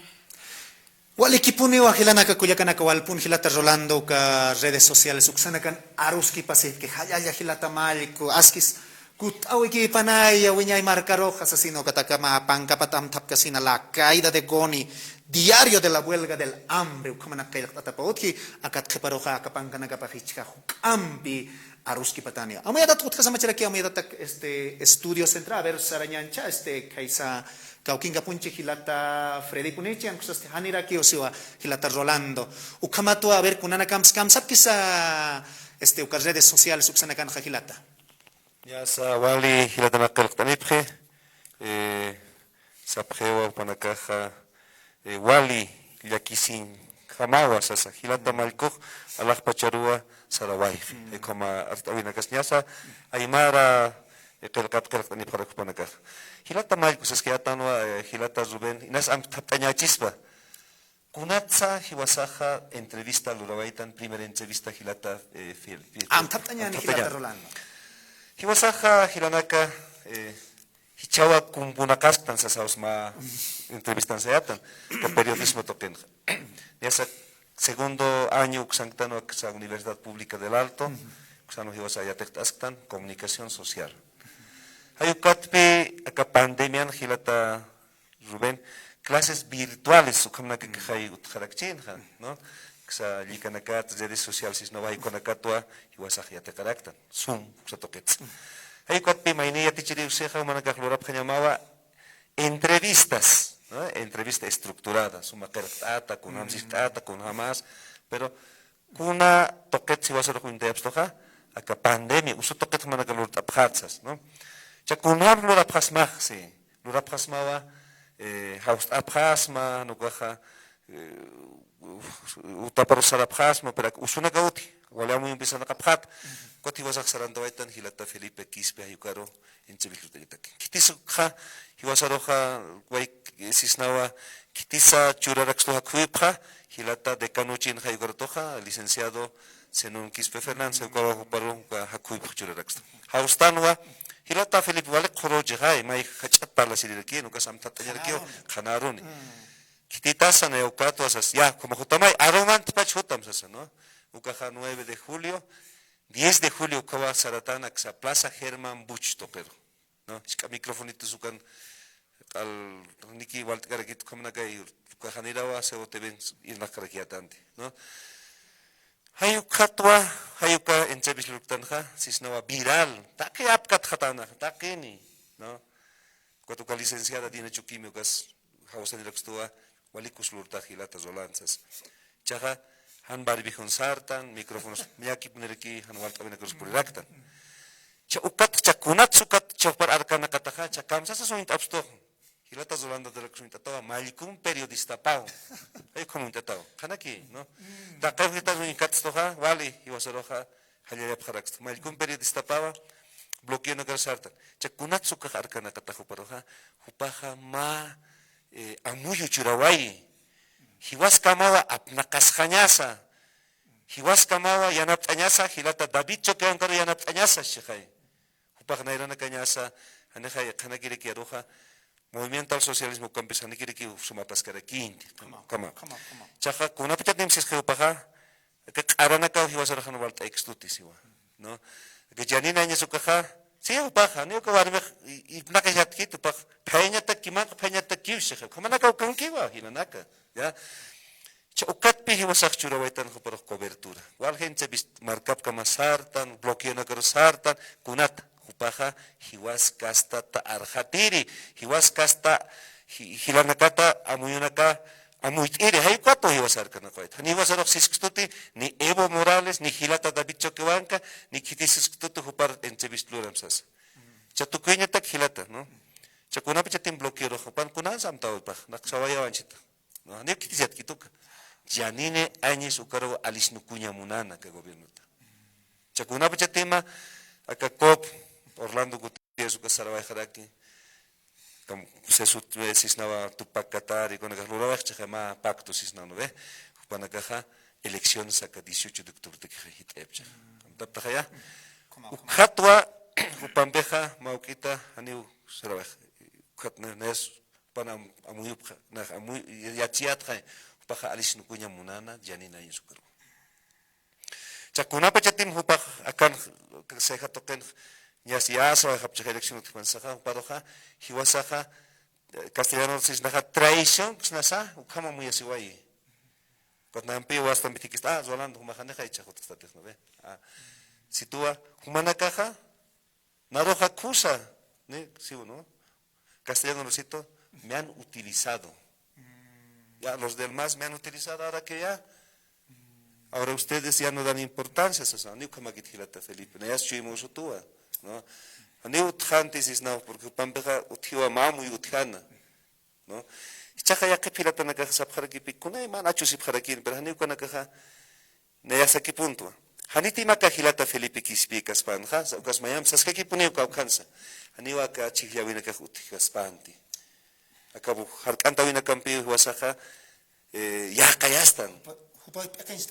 wali kipuniwa Hilanaka kullakanaka walpun Hilata Rolando uka redes sociales uksanakan aruski pasif que hayaya Hilata Maliku askis kutawi ki panay wiñay marca roja asesino katakama pankapatam tapkasina la caída de Goni diario de la huelga del hambre como na kay tatapotki akat keparoja kapangana kapahichka ambi aruski patania amaya dat kasama chiraki amaya dat estudio central a ver sarañancha kaisa kaukinga punche Hilata Freddy Punechi ankusas haniraki osiwa Hilata Rolando ukamato a ver kunana kamsap kisa ukas redes sociales uksanakan Hilata Ya sa wali Hilata naqilqtanipje sapjewa panakaja wali llakisin jamawa sasa Hilata Malkuj alaqpacharua saraway como artawinakasñasa aymara qilqatqilqtanipjaraq panakaja Hilata Malkuj saskiatanwa Hilata Rubén inas amtaptañachispa kunatsa hiwasaja entrevista lurawaitan primera entrevista Hilata amtaptañani Hilata Rolando Hiwasaja Hilanaka hichawa kumpunakastan sasausma entrevistan seatan que periodismo toquen. Ya segundo año uxantano a Universidad Pública del Alto, uxano hiwasaya tektastan comunicación social. Ayukatpe acá pandemia Hilata Rubén clases virtuales ukamna que hay utjarakchin, ¿no? Sa likanaka redes sociales no vai konakatwa hiwasajya te karaktan Zoom sa toquets ay kwatpi mayniya tichiri useja manaka florap kanyamawa entrevistas, ¿no? Entrevista estructurada suma kertata kun amsistata kun hamas pero kuna toquets hiwasaro kunte abstoja aka pandemia usu toquets manaka lurtap khatsas, ¿no? Cha kunam lurap khasma si lurap khasmawa haust abkhasma nukaja utaparo sarapjas, pero usuna kauti, wala mo yung bisa nakaphat. Koti wasak sarandawaitan hilata Felipe Quispe ayukaro enchebilutagitak. Kitisukha hiwasaroja wai sisnawa kitisa churaraxloja kuipja hilata decanuchin hayukartoja licenciado Senón Quispe Fernández ayukaro paro hakuipja churaraxlo. Haustanwa hilata Felipe wale khoroje hay mai khachat parla sirirki nuka samtatanyarkio khanaroni. Kititasa na eukato asas ya como jutamay aroman tpachutam sasa no. Ukaja 9 de julio 10 de julio kawa saratana xa Plaza Germán Buch topero no iska microfonito sukan al niki waltkarakit komnakai ukajanirawa se oteven irnakarakiatante no hayukatwa hayuka enchebisluktanha sisnawa viral take apkat khatana takeni no kotuka licenciada tiene chukimiokas hausanilakstoa walikus lurta hilata zolanzas chaja han barbijón sartan micrófonos miyaki punerki han walta benekos puraktan cha ukat cha kunat sukat cha par arkana kataja cha kamsa sa soint absto hilata zolanda de la soint atawa malikum periodista pao ay komunta tao kanaki no ta kavita soint katstoja wali iwasaroja halya pharakst malikum periodista pao bloqueo no sartan cha kunat sukat arkana kataja paroja hupaja ma amuyo churawai hiwas kamawa apnakaskhanyasa hiwas kamawa yanaptanyasa hilata David chokean karo yanaptanyasa shekhay hupak nairana kanyasa hanekhay khanakiriki aruja movimiento al socialismo campesino hanekiriki sumapaskarakin kama chaja kunapichatim siskhe upaja que aranaka hiwas arajan walta extutisiwa no que janina nyasukaja sí upaja ni ko warme ipnakayat kit upaj phainyata kimak phainyata kiwshekhe kamanaka kankiwa hinanaka ya ukat pi hiwasak churawaitan por cobertura wal gente markap kama sartan bloqueo na karo sartan kunat hupaja hiwas kasta ta arhatiri hiwas kasta hilanakata amuyunaka amuitiri hay kwato hiwasar kana koit ni hiwasarok siskstuti ni Evo Morales ni hilata David Choquebanca ni kitisskstuti hupar enchebistluramsas chatukuenya tak hilata no chakuna pichatim bloqueo ro pan kunan samtaw pa naksawayawanchita no ani kitisiat kituka janine añes ukaro alisnukunya munana ke gobierno ta chakuna pichatema akakop Orlando Gutiérrez uka sarawai kharaki kam sesut sisnawa Tupac Katari con el lurabach chama pacto sisnano ve panakaja elecciones aka 18 de octubre que hit epcha taptaya ukhatwa upambeja maukita aniu sarawai khatna nes panam amuyu na amuy yachiat khay paja alisnukunya munana janina yusukaro chakuna pachatim hupak akan seja token nyasiasa hapcha election tpansaja paroja hiwasaja castellano sisnaja traición snasa ukama muy asiwai patnampi wasta mitikista zolando humajaneja ichajot statech ve situa humanakaja naroja kusa ne sí no castellano rosito me han utilizado. Ya los demás me han utilizado ahora que ya. Ahora ustedes ya no dan importancia a eso. Ni como que hilata Felipe, no ya chuimos utua, ¿no? Ni utjantes es no porque pambeja utiwa mamu y utjana, ¿no? Chaja ya que pilata na caja sabjara que picuna y man achu sabjara que pero ni con caja ne ya saque punto. Haniti ma hilata Felipe Quispe kaspanja, o kasmayam saske que pone ka alcanza. Ani wa ka chihya wina ka utiwa spanti. Acabo harkanta wina kampi wasaja ya kayastan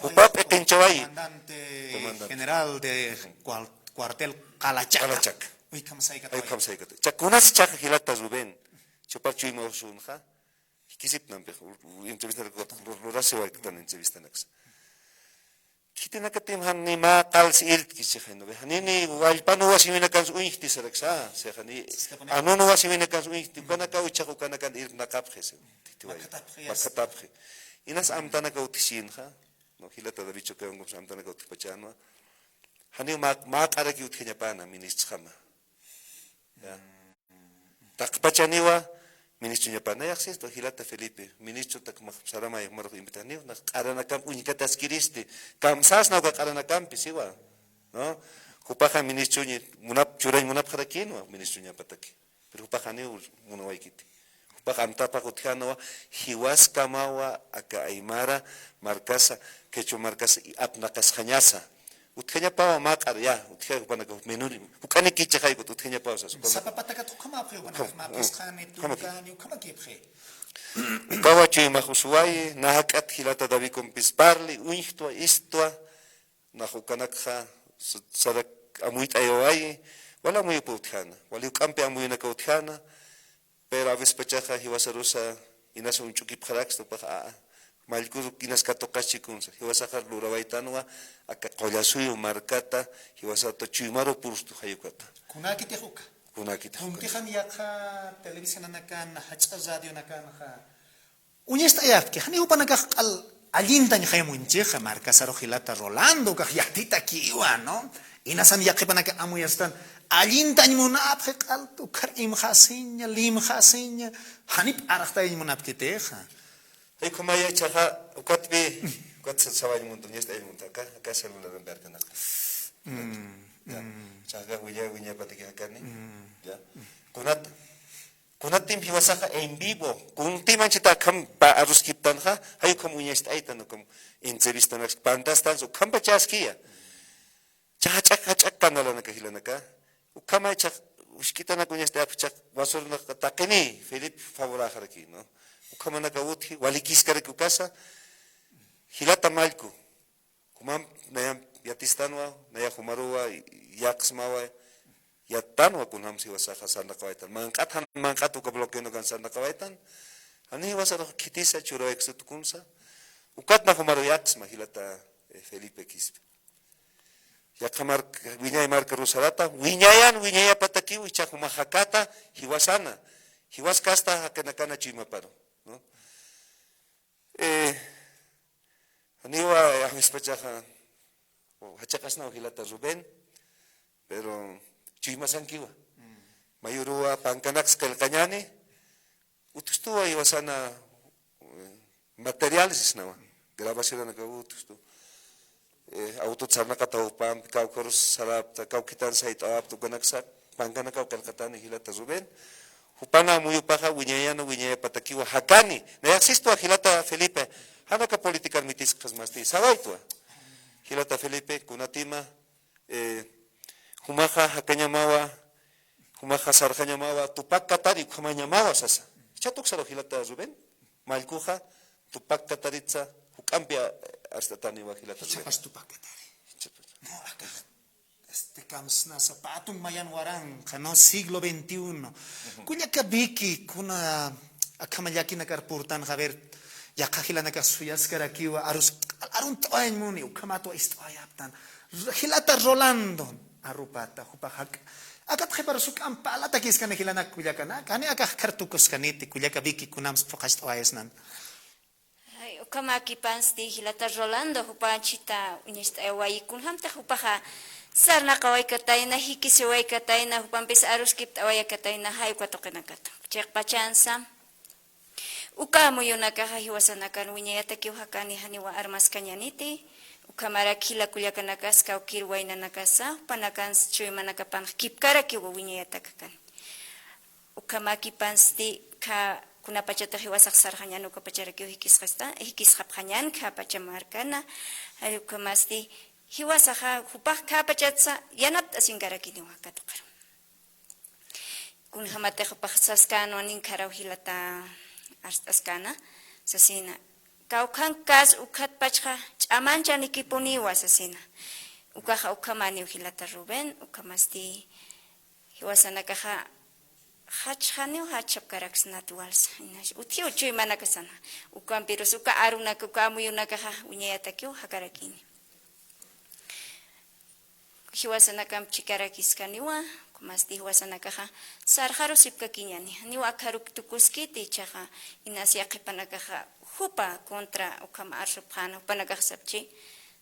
Hupap Ekenchawai comandante general de cuartel Calachak uy kamsaikato chakunas chak hilata zuben chopar chuimo sunja kisip nampe entrevista lorase wa tan entrevista nax kitena katim hanni ma qals irt kisiheno be hanini walpanu wasimina kan uihti sereksa se hani anono wasimina kan uihti kana ka uchaku kana kan irt nakapjes titiwai makatapje inas amtana ka utisinja no hilata da bicho que un amtana ka utipachano hani ma qara ki utkenya pana ministrama ya takpachaniwa ministro nyapana yaksis to hilata Felipe ministro tak sarama mar invitani na qarana kam unikata skiristi kamsas na ka qarana kam pisiwa no kupaha ministro ni munap churai munap kharakin ministro nyapataki pero kupaha ni munawaikiti Antapa Kutiano, Hiwaska Mawa, Aka Aymara, Marcasa, Quechua Marcasa, Apnacas Jañasa. Utkenya Pawa Makar, ya, Utkenya Panago, Menuri, Ukani Kichahaigo, Utkenya Pausas. Sapapataka to come up, Mapiskani, Tungani, come keep. Ukawa Chimahusuai, Nahakat Hilata Davikom Pisparli, Uichtua, Istua, Nahukanakha, Sadak Amuit Ayoai, Wala muy Putiana, Waliukampe Amuina Kautiana, pero a veces pechaja hiwasarusa inasa un chuki pjarax to paja malkur kinas katokachi kunsa hiwasajar lurawaitanwa aka qollasuyo markata hiwasato chuimaro purstu hayukata Kunaki tejuka. kunaki Puntijan yaka televisión anakan hacha radio nakan ha. Unyesta yafke hani upanaka al alintan haymuncheja marca sarojilata Rolando ka yatita kiwa no. Inasan yakipanaka amuyastan alintan munapje alto kar imhasinya limhasinya hanip arahta munapketeja. ay kumaya chaja ukatbe ukat sawai mundo nyesta ay mundo ka celular en berkana chaga winya patiki akani ya kunat tim hiwasaja en vivo kun timanchita kam ba aruskiptanja hay como nyesta ay tano como entrevista nas pantastan so kam bachaskia chachak kanala na kahilanaka ukama chak uskitana kunyesta apchak wasurna takeni Filip favorajar aquí no ukama na kauti walikis kare kukasa hilata malku kumam na yatistanwa na humarua yaksmawa yatanwa kunam si wasaja sanda kawaitan mangkat ka bloqueo kan sanda kawaitan ani wasara kitisa churo exutukunsa ukat na humaru yaksma hilata Felipe Quispe ya kamar wiñay marca rusarata wiñaya pataki wicha humajakata hiwasana hiwaskasta hakanakana chimaparo no aniwaamispachaja hachakasna hilata Rubén pero chimasankiwa mayurua pankanax kalcañani utustua hiwasana materiales nawa grabación na utustu auto tsarna katawpam kawkorus sarapta kawkitan sait apto ganaksak pangana kawkalkatani hilata Rubén hupana muyupaja wiñaya patakiwa hakani na existo hilata Felipe hanaka political mitis khasmasti sawaitwa hilata Felipe kunatima humaja hakanyamawa humaja sarjanyamawa tupak katari kumanyamawa sasa chatuk saro hilata Rubén malkuja tupak kataritza hukampia hasta tani wahilata Chapas tupakatari. No, acá. Kamsna sapatong mayan warang kano siglo XXI. Kunya kabiki kuna akamayaki nakarpurtan haber yakahila nakasuyas karakiwa arun toain muni ukamato istoayaptan. Hilata Rolando arupata hupahak. Akat khiparusuk ampala takis kana hilana kuyakana kani akah kartukos kaniti kuyakabiki kunams fokas toayesnan. Kamaki pansti hilata Rolando hupanchita unista ewaikun hamta hupaha sarna kawai katayna hikisi wai katayna hupampis aruskip awaya katayna hay kwatokenakata chek pachansa ukamu yunaka hiwasanakan wiñayata kiwhakani haniwa armas kanyaniti ukamara kila kulyakanakas ka ukirwaina nakasa panakan chuymanakapan kipkara kiwa wiñayata kakan ukamaki pansti ka kuna pachata hiwasak sarhanyan uka pachara kyo hikiskhaphanyan ka pachamarkana hari ukamasti hiwasaha hupak ka pachatsa yanat asingarakini wakatukar kun hamate hupasaskano nin karaw hilata askana sasina kaukan kas ukat pachha chamancha nikipuniwa sasina ukaha ukamani hilata Rubén ukamasti hiwasanakaha hachaniu hachap karaks natuals utiu chui manakasana ukampiru suka aruna kukamuyunaka unyayata kyu hakarakini hiwasana kam chikarakis kaniwa kumasti hiwasana kaha sarharu sipka kinyani niwa karuk tukuskiti chaha inasia kipanaka hupa kontra ukam arsupana panaka sapchi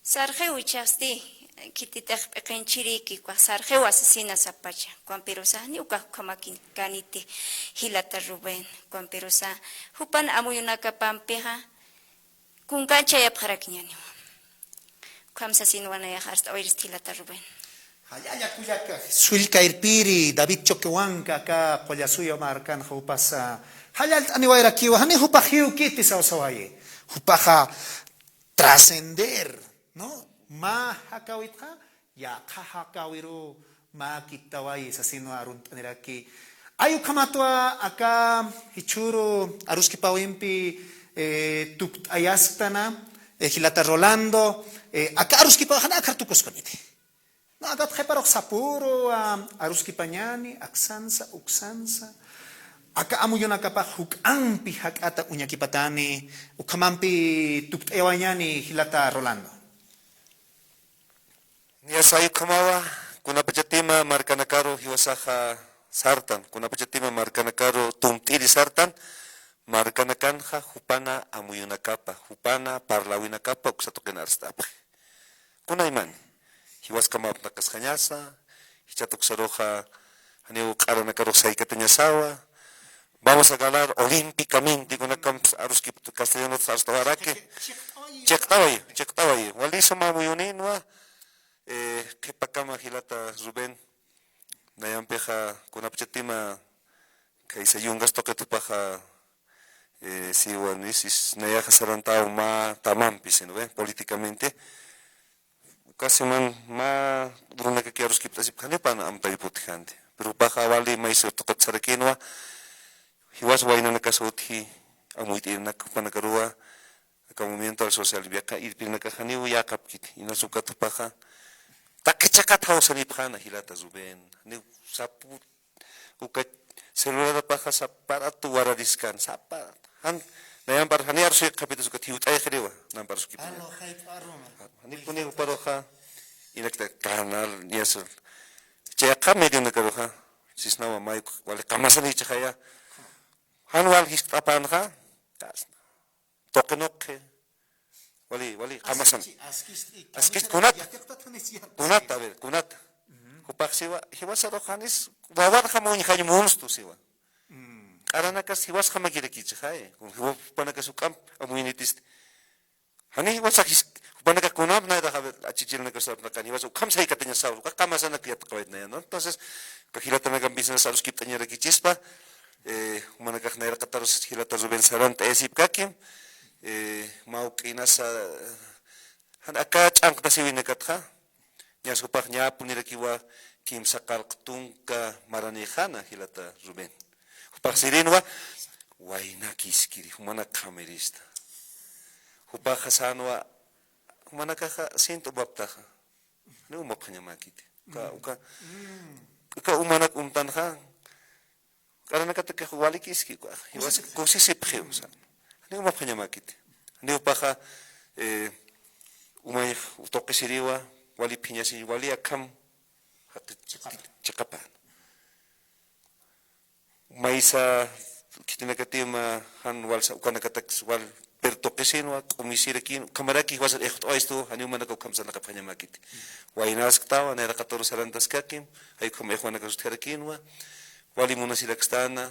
sarhe uchasti kititah pekenchiriki kwa sarhe wasasina sapacha kwampirosa ni ukakamakin kaniti hilata Rubén kwampirosa hupan amuyunaka pampeha kunkancha yapkharakinyani kwamsasinwana ya hasta oiris hilata Rubén Hayaya kuyaka suilka irpiri David Choquehuanca ka qollasuyo marcan hupasa Hayal aniwaira kiwa hani hupahiu kiti sawaye. Hupaja trascender, ¿no? Ma hakawitha ya kahakawiru ma kitawai sasino arun aniraki. Ayu kamatua acá hichuru aruski pawimpi tuk ayastana hilata Rolando acá aruski pa hana kartukos koniti. No agat heparok sapuro aruski pañani aksansa uksansa. Aka amuyon akapa hukampi hakata unyakipatani ukamampi tuk ewanyani hilata Rolando. Nia sayu kamawa kuna pachatima markanakaro hiwasaha sartan kuna pachatima markanakaro tumtiri sartan markanakanja hupana amuyunakapa hupana parlawinakapa uksatoken arstapa kuna iman hiwaskama nakaskhanyasa hichatok saroja haneu qaranakaro saikateñasawa. Vamos a ganar olímpicamente con la aruski castellano arstobarake. Chektawai. Waliso mamuyuninwa que pakama hilata Rubén nayampeja con apchetima que se yungas toque tu paja si wanisis nayaja sarantao ma tamampis, ¿no ve? Políticamente casi ma druna que quiero skip así pan ampayiputijante. Pero paja wali maiso tocat sarakinwa hiwas waina nakasuthi amuiti nakapanakarua ka movimiento al social biaka irpina kahaniu yakap kit inasuka tupaja takechaka thausa phana hilata Ruben ni sapu uka celular paja sapara tu waradiskan sapa han nayam par haniar su kapitu suka thiut ay khrewa nam par suki Alo hay paroma. hani kuni paroja inakta kanal niasul cheka medio nakaroja sisnawa mai wale kamasani chaya Hanwal histapanja, tokenoke, wali, kamasan. Askist kunat, a ver, kunat. Hupaxiwa, hiwas arojanis, wawar hamun hay monstu siwa. Aranakas hiwas hamakirekich hay, hupanaka sukam, amuinitis. Hani hiwas hupanaka kunab na da haber achichil na kasap na kaniwas ukam sai katanya saul, kamasan na kiyat kawit na yan. Entonces, kahilata na gambisa na salus kiptanya rekichispa. Humanakah naira katarus hilata Ruben saranta esip kakim mau kinasa han aka chang tasiwin nakatha nyas kupah nyapu nirakiwa kim sakal ktungka maranihana hilata Ruben kupah sirinwa waina kiskiri humanak kamerista kupah hasanwa humanakah sinto baptaha ni umapanya makiti ka umanak umtanha karena kata ke wali kiski kwa hiwas kosi sepkheu sa ni uma phanya makit ni upaha umay utoke siriwa wali phinya si wali akam hat chekapan maisa kitina katima han wal sa ukana kata wal pertoke sinwa komisire kin kamaraki was echt oisto hani uma nako kamsa naka phanya makit wainas ktawa na rakatoro sarantas kakim ay kom ehwana kasutera kinwa wali muna sila kstana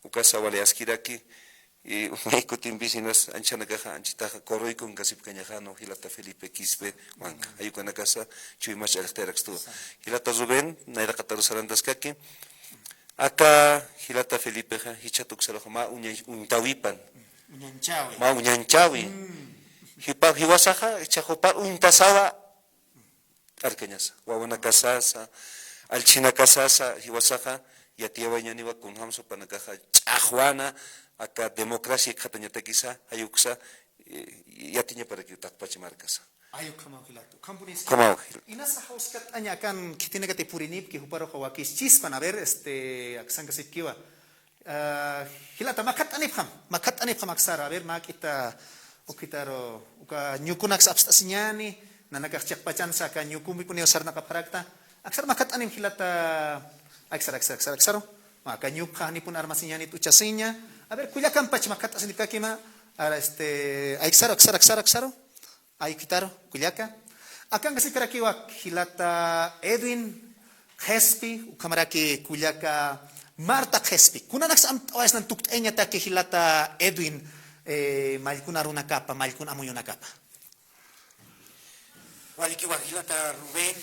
ukasa wali askiraki y unaiko timbisinas anchanakaja anchitaja koroikun kasip kanyajano hilata Felipe Quispe wanka ayuka nakasa chui mach alterakstu hilata Ruben naira kataru sarandas kaki aka hilata Felipe ja hichatuk salahoma untawipan ma unyanchawi hipa hiwasaja chajopa untasawa arkanyasa wawana kasasa alchina kasasa hiwasaja yatiwa nyaniwa kunhamso panakaja chahwana aka demokrasi katanya tekisa ayuksa yatinya para kita pachimarkasa Ayuk kamau hilatu kampunis kamau inasa hauskat anya kan kitina kate purinip ki huparo hawakis chispan a ver aksan kasip kiwa hilata makat anip ham aksara a ver makita okitaro uka nyukunak abstasinyani nanakak chakpachan sa ka nyukumi punio sarna kaparakta aksar makat anip hilata aksar maka nyukha ni pun armasinyani tu chasinya a ver kuyakan pach makat asinip kakima ara aksaro ay kitaro kulyaka akan kasi karakiwa hilata Edwin Hespi ukamaraki kulyaka Marta Hespi kuna naksam oas nan tuktenya ta ke hilata Edwin malkun aruna kapa malkun amuyuna kapa walikiwa hilata Ruben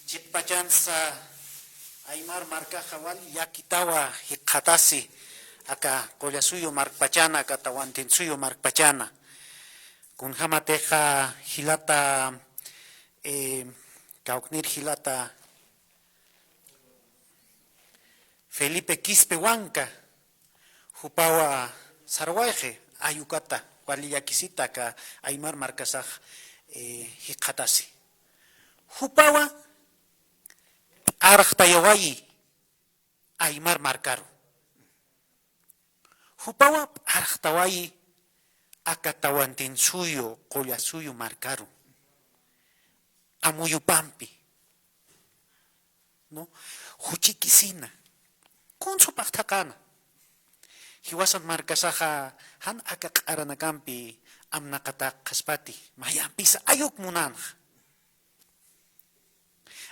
jitpachan sa Aymar marka hawal yakitawa hikatasi acá collasuyo marpachana acá tawantinsuyo marpachana kun hamateja hilata kauknir hilata Felipe Quispe Huanca hupawa sarwaje ayukata waliyakisita ka aymar markasaj hiqatasi hupawa araqtayawayi aymar markaru hupawa araqtawayi akatawantinsuyo qollasuyo markaru amuyupampi no huchikisina kunsu paktakana hiwasan markasaja han akaqaranakampi amnaqata qaspati mayampisa ayuk munanj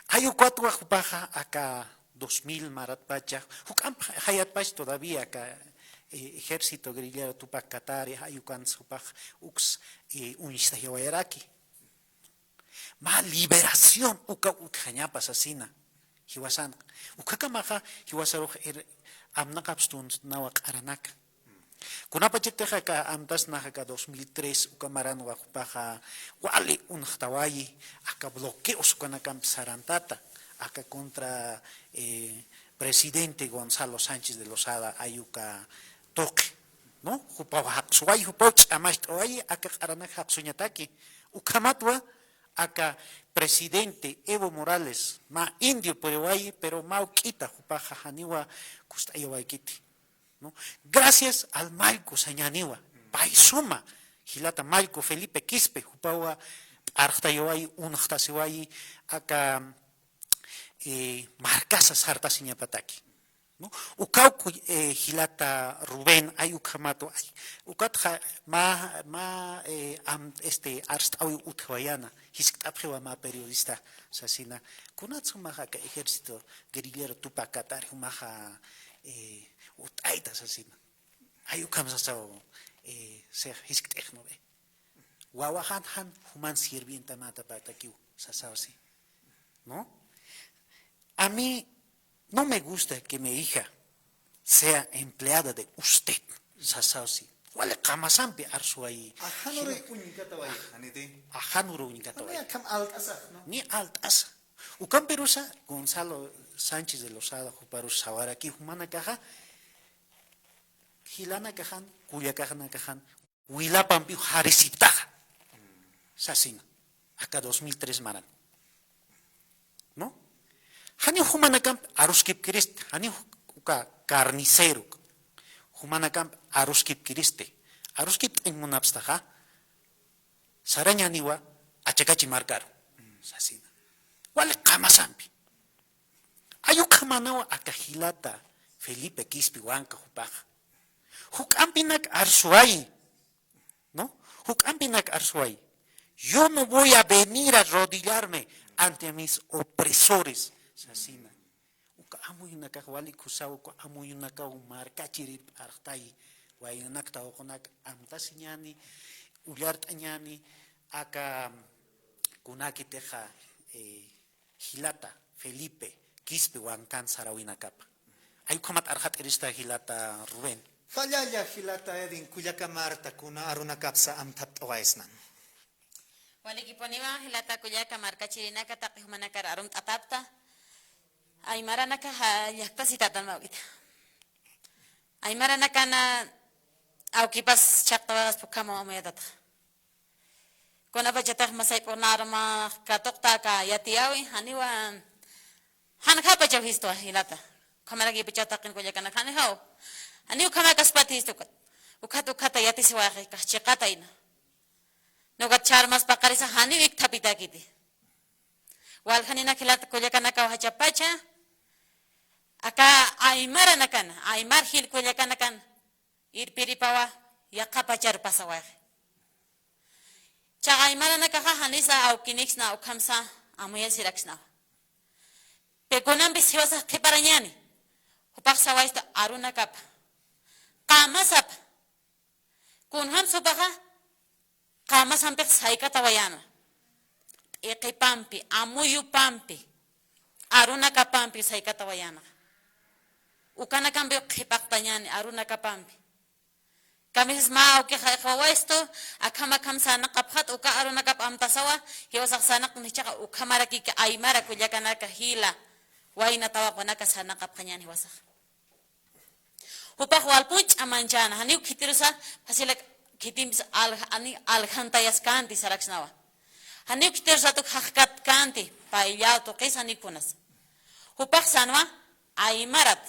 ayuk watwa hupaja aka 2000 maratpacha hukam hayatpach todavía aka ejército guerrillero Tupac Katari ayukan supaj ux unistayawayaraki ma liberación uka ukhañapas asina hiwasan ukakamaja hiwasaruj amnaqapstun nawaq aranaka kunapachikteja ka amtasnaja ka 2003 ukamaran wajupaja wali unjtawayi aka bloqueos ukanakam sarantata aka contra presidente Gonzalo Sánchez de Lozada ayuka toque no hupawa haqsuwayi hupawch amashtawayi aka qaranak haqsuñataki ukamatwa aka presidente Evo Morales ma indio peruay pero ma uquita hupaja haniwa kustayawaykiti no gracias al Malco Sañaniwa paisuma hilata Malco Felipe Quispe hupawa arqtayaway unqtasiway aka marcasa sarta siñapataki no ukauku hilata Rubén ay ukamato ay ukatja ma arstawi uthwayana hiskapjewa ma periodista sasina kunatsumaja ka ejército guerrillero Tupac Katari humaja utaita sasina ay ukamsasao se hiskteknobe wawahan han human sirvienta mata patakiu sasausi no a mí no me gusta que mi hija sea empleada de usted, sasausi. Wale kamasampi arsuai. Ahanure unikatawai haniti. Ahanure unikatawai. Ni kam alt asa, no? Ni alt asa. Ukam perusa Gonzalo Sánchez de Lozada huparus sawaraki humana kaja. Hilana kajan, kuyakajana kajan. Huilapampi harisiptaja. Sasina. Acá 2003 maran. ¿No? Hani humanakam aruskip kirist, hani uka carnicero. Humanakam aruskip kiriste. Aruskip en munapstaja. Sarañaniwa achakachi markaru. Sasina. Wale kamasampi. Ayukamanawa akahilata Felipe Quispe Huanca hupaja. Hukampinak arsuay. ¿No? Hukampinak arsuay. Yo no voy a venir a arrodillarme ante mis opresores. Sasina. Uka amuyunaka wali kusau ko amuyunaka markachiri artai wayunakta okonak amtasiñani ullartañani aka kunaki teja hilata Felipe Quispe Huancan sarawinakapa. Ayukamat arhat erista hilata Rubén. Fallaya hilata edin kuyaka Marta kuna arunakapsa amtat oaisnan. Wali kiponiwa hilata kuyaka markachirinaka taqihumanakar arum tapapta. Aymaranaka yaktasitatan mawita. Aymaranaka na aukipas chaktawagas pukamo amayatata. Kona pachatak masay po narama katokta ka yatiawi haniwa hanaka pachaw histo hilata. Kamaragi pachatakin ko yakan hanihaw. Haniw kamakas pati histo kat. Ukata yatisiwaki ka chikata ina. Nugat charmas pakarisa haniw iktapita kiti. Wal kanina kilata ko yakan nakawahachapacha. Aka aymara nakan, aymar hil kuya kanakan, irpiripawa, yakapachar pasawag. Tsaka aymara nakaka hanisa au kinix na ukamsa amuya sirax na. Pegunan bisiwasa keparanyani, hupak sawais ta aruna kap. Kamasap, kunham subaka, kamasampek saika tawayana. Eke pampi, amuyu pampi, aruna kapampi saika tawayana. ukana cambio qhipaqtañani arunakapampi kamisis ma uki khayqawa esto akama kamsana qaphat uka arunakap amtasawa hiwasaq sanaq nichaqa ukamaraki ka aymara kullakanaka hila wayna tawaqunaka sana qapqañani hiwasaq upaq walpunch amanchana haniu khitirusa hasila khitimis alkhantayas kanti saraksnawa haniu khitirusa tu khaqkat kanti paillao tu qisani kunas upaq sanwa aymarat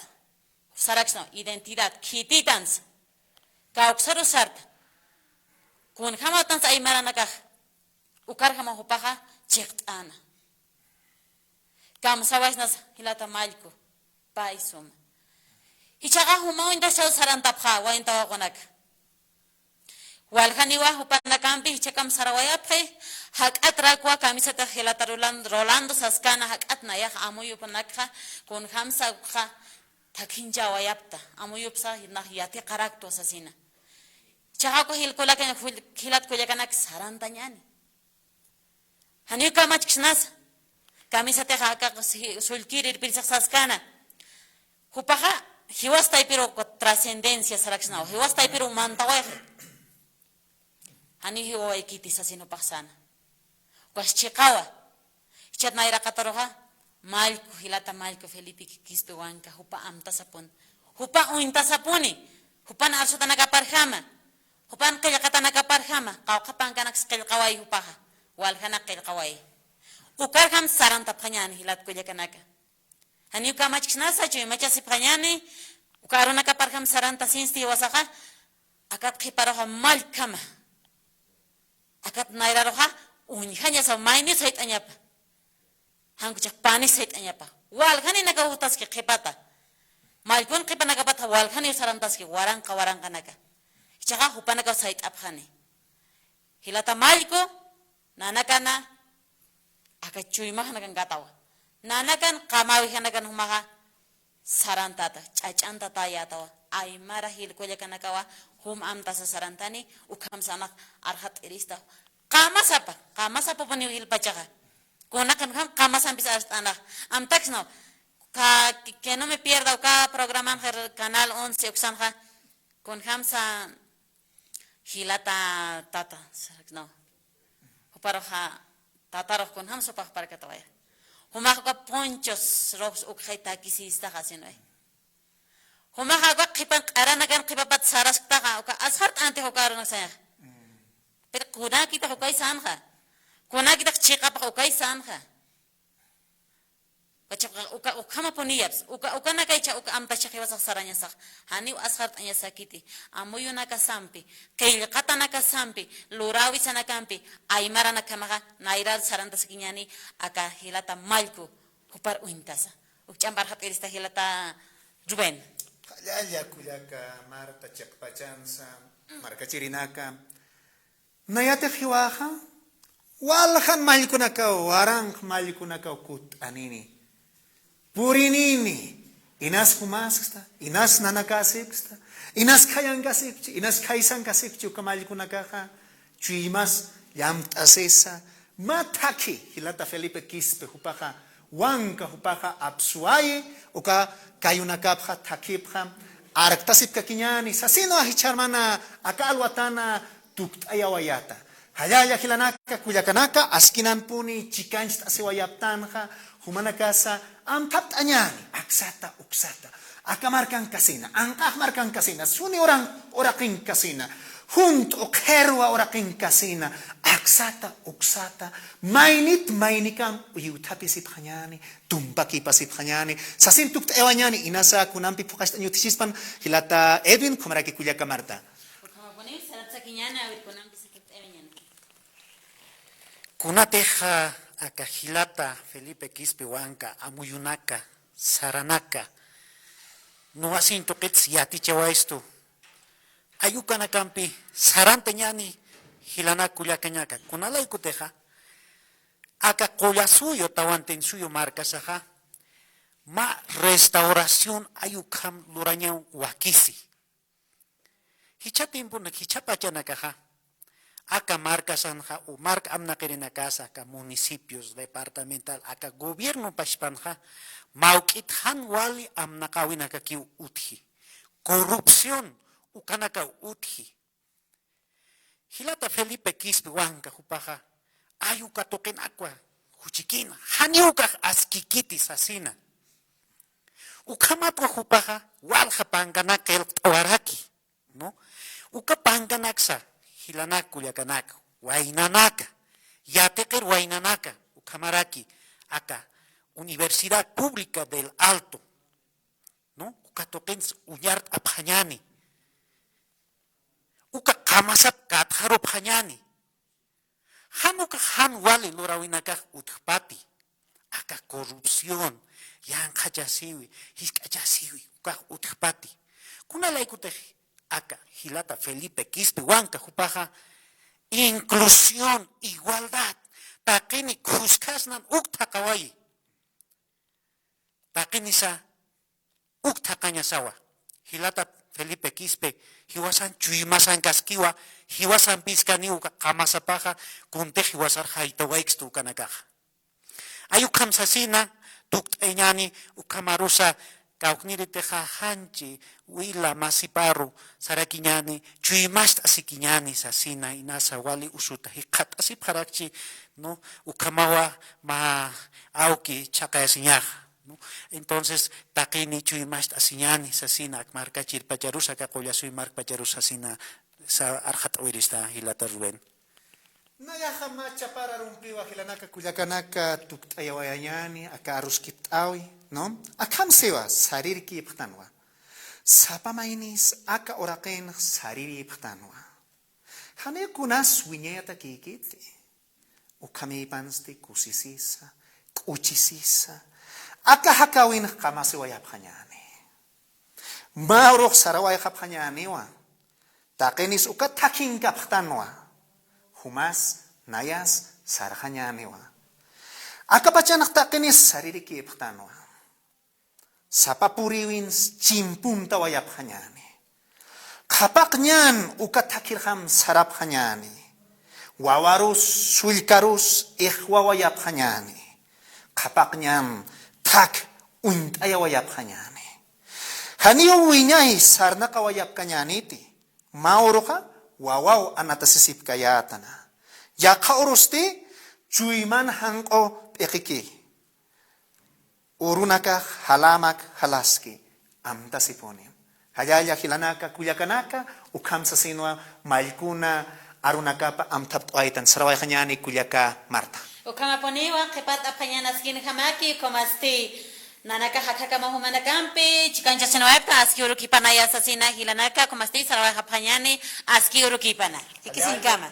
saraksnawa identidad khititans kauksaro sarta kun khamatan aymaranaka ukar khama hupaqa chiqt'ana kam sawasnas hilata malku paisum hichaqa huma inda sarantapqa wainta waqonak walkhaniwa hupanakampi hichakam sarawayapqi haq'atrakwa kamisata hilata rolando saskana haq'atnayaq amuyupanakqa kun khamsaqqa takhincha wayapta amuyupsa hinaq yati qaraktu asasina chaqa hilkulaka hilat kullakanak sarantañani haniu kamachkisnas kamisata haqa sulkirir pilsaq saskana hupaqa hiwastaypiru trascendencia saraksnawa hiwastaypiru mantawayqa haniu hiwawaykiti sasinupaq sana waschiqawa ichatnayraqataruqa malku hilata malku Felipe Quispe Huanca hupa amtasapun hupa uintasapuni hupan arsutanakaparjama hupan qillqatanakaparjama qawqapankanaks qillqaway hupaqa walhanaq qillqaway ukarham sarantapqañani hilat kullakanaka haniu kamachkisnasachu imachasipqañani ukarunakaparjam saranta sinsti wasaqa akat qiparuqa malkama akat nayraruqa uñhañasa maynis hayt'añapa hankuchaq panis hayt'añapa walhani naka hutaski qipata malkun qipanakapata walhani sarantaski waranqanaka ichaqa hupanaka sayt'apqani hilata malku nanakana akachuymaqnakan katawa nanakan qamawijanakan humaqa sarantata ch'ach'antata yatawa aymara hilkullakanakawa hum amtasa sarantani ukhamsanaq arhat'irista qamasapa pani hilpachaqa kunakan ham qamasanpis artanaq amtaksna que no me pierda cada programa canal 11 uksanja con hamsa hilata tata no paraha tataro con hamsa para que tawaya humaqa ponchos rox ukhaita kisista hasinoi humaqa qipan qaranakan qipapat sarasktaqa uka ashart ante hokaruna saya pero kuna kita hokai sanja kuna kita chiqapa hokai sanja uka ukama poniyaps uka nakaicha uka amta chiqiwasaq sarañasaq haniu ashart añasakiti amuyunaka sampi qillqatanaka sampi lurawisanakampi aymaranakamaqa nayrar sarantasakiñani aka hilata malku hupar uintasa ukch'amparhap irista hilata Rubén Qallalla kullaka Marta chiqpachansa markachirinaka nayatiq hiwaqa walhan malkunaka waranq malkunaka kut'anini purinini inas humasksta inas nanakasiksta inas khayankasikchi inas khaysankasikchi kamalkunakaqa chuymas llamt'asisa mathaki hilata Felipe Quispe hupaqa Huanca hupaqa apsuaye uka kayunakapqa thakipqa arqtasipka kiñani sasino ahicharmana akalwatana tukt'ayawayata hallalla hilanaka kullakanaka askinanpuni chikanchta asiwayaptanja humanakasa amtapt'añani aksata uksata akamarkan kasina anqaqmarkan kasina suni oraqin kasina junto qherwa oraqin kasina aksata uksata maynikan uyutapisipqañani tumpakipasipqañani sasin tukt'ayawañani inasa kunanpi puqashtañutichispan hilata Edwin kumaraki kullaka Marta kunateja akahilata Felipe Quispe Huanca amuyunaka saranaka no asinto qits yatichawa esto ayukanakampi sarantañani hilana kullakañaka kunalaykuteja aka qollasuyo tawanten suyo markasaja ma restauración ayukham lurañan wakisi hicha tiempo na hicha pachanakaja acá marcas anja o marca amna querena casa acá municipios departamental acá gobierno pashpanja maukit han wali amna kawina ki uthi corrupción ukanaka uthi hilata Felipe Quispe wanka hupaja ayuka token aqua huchikina haniuka askikiti sasina ukamapwa hupaja walja panganaka el tawaraki no ukapanganaksa hilanak Culiacanak, Huaynanaca, Yateker Huaynanaca, Ucamaraki, acá, Universidad Pública del Alto, ¿no? Ucatokens Uñart Aphañani, Uca Kamasap Katharo Phañani, Hanuka Han Wali Lorawinaka Utpati, acá corrupción, Yankayasiwi, Hiskayasiwi, Uca Utpati, Kuna Laikuteji. Acá, hilata Felipe Quispe, Huanca, Jupaja, inclusión, igualdad, taquini, Cuscasnan, Uctacaway, taquinisa, Uctacañasawa, hilata Felipe Quispe, Hiwasan Chuymasan Casquiwa, Hiwasan Piscaniuca, Camasapaja, Kunte Hiwasar Haitawaixtu Canagaja. Ayukam Sasina, Tukteñani, Ucamarusa, Kaukniriteja Hanchi, Wila Masiparu, Sarakiñani, Chuyimast Asikiñani, Sasina, Inasa Wali Usuta, Hikat Asiparakchi, no, Ukamawa Ma Auki, Chakayasiñaj, no. Entonces, Takini Chuyimast Asiñani, Sasina, Akmarka Chirpacharusa, Kakoyasui Mark Pacharusa, Sina, Sa Arhat Oirista, Hilata Rubén. Nayaha macha para rumpiwa hilanaka Culiacanaka tuktayawayani aka aruskiptawi, no? Akam sewa sariri ki ptanwa. Sapamainis aka oraken sariri ptanwa. Hane kunas winyata kikiti. Ukami pansti kusisisa, kuchisisa. Aka hakawin kamasewa yapanyani. Maurok saraway kapanyani wa. Takenis uka taking kaptanwa. Humas, nayas, sarjanyaniwa. Akapachanak takenis sariri ki ptanwa. Sapapuriwin chimpunta wayapanyani. Kapak nyan ukatakirham sarapanyani. Wawarus sulkarus ihwawayapanyani. Kapak nyan tak untayawayapanyani. Haniyo winyay sarnakawayapkanyaniti. Mauroka wawaw anatasisip kayatana. Yaka urusti chuyman hanko pekiki. Urunaka halamak halaski amtasiponim. Hayaya hilanaka Culiacanaka ukam sasinwa malkuna arunakapa amtaptuaitan saraway kanyani Culiaca Marta. Ukamaponiwa kepat apanyana skin hamaki komasti Nanaka hakaka mahumanakampi, chikancha senoepta, aski urukipanaya sasina hilanaka, komasti saraway hapanyani, aski urukipana. Ikisinkama.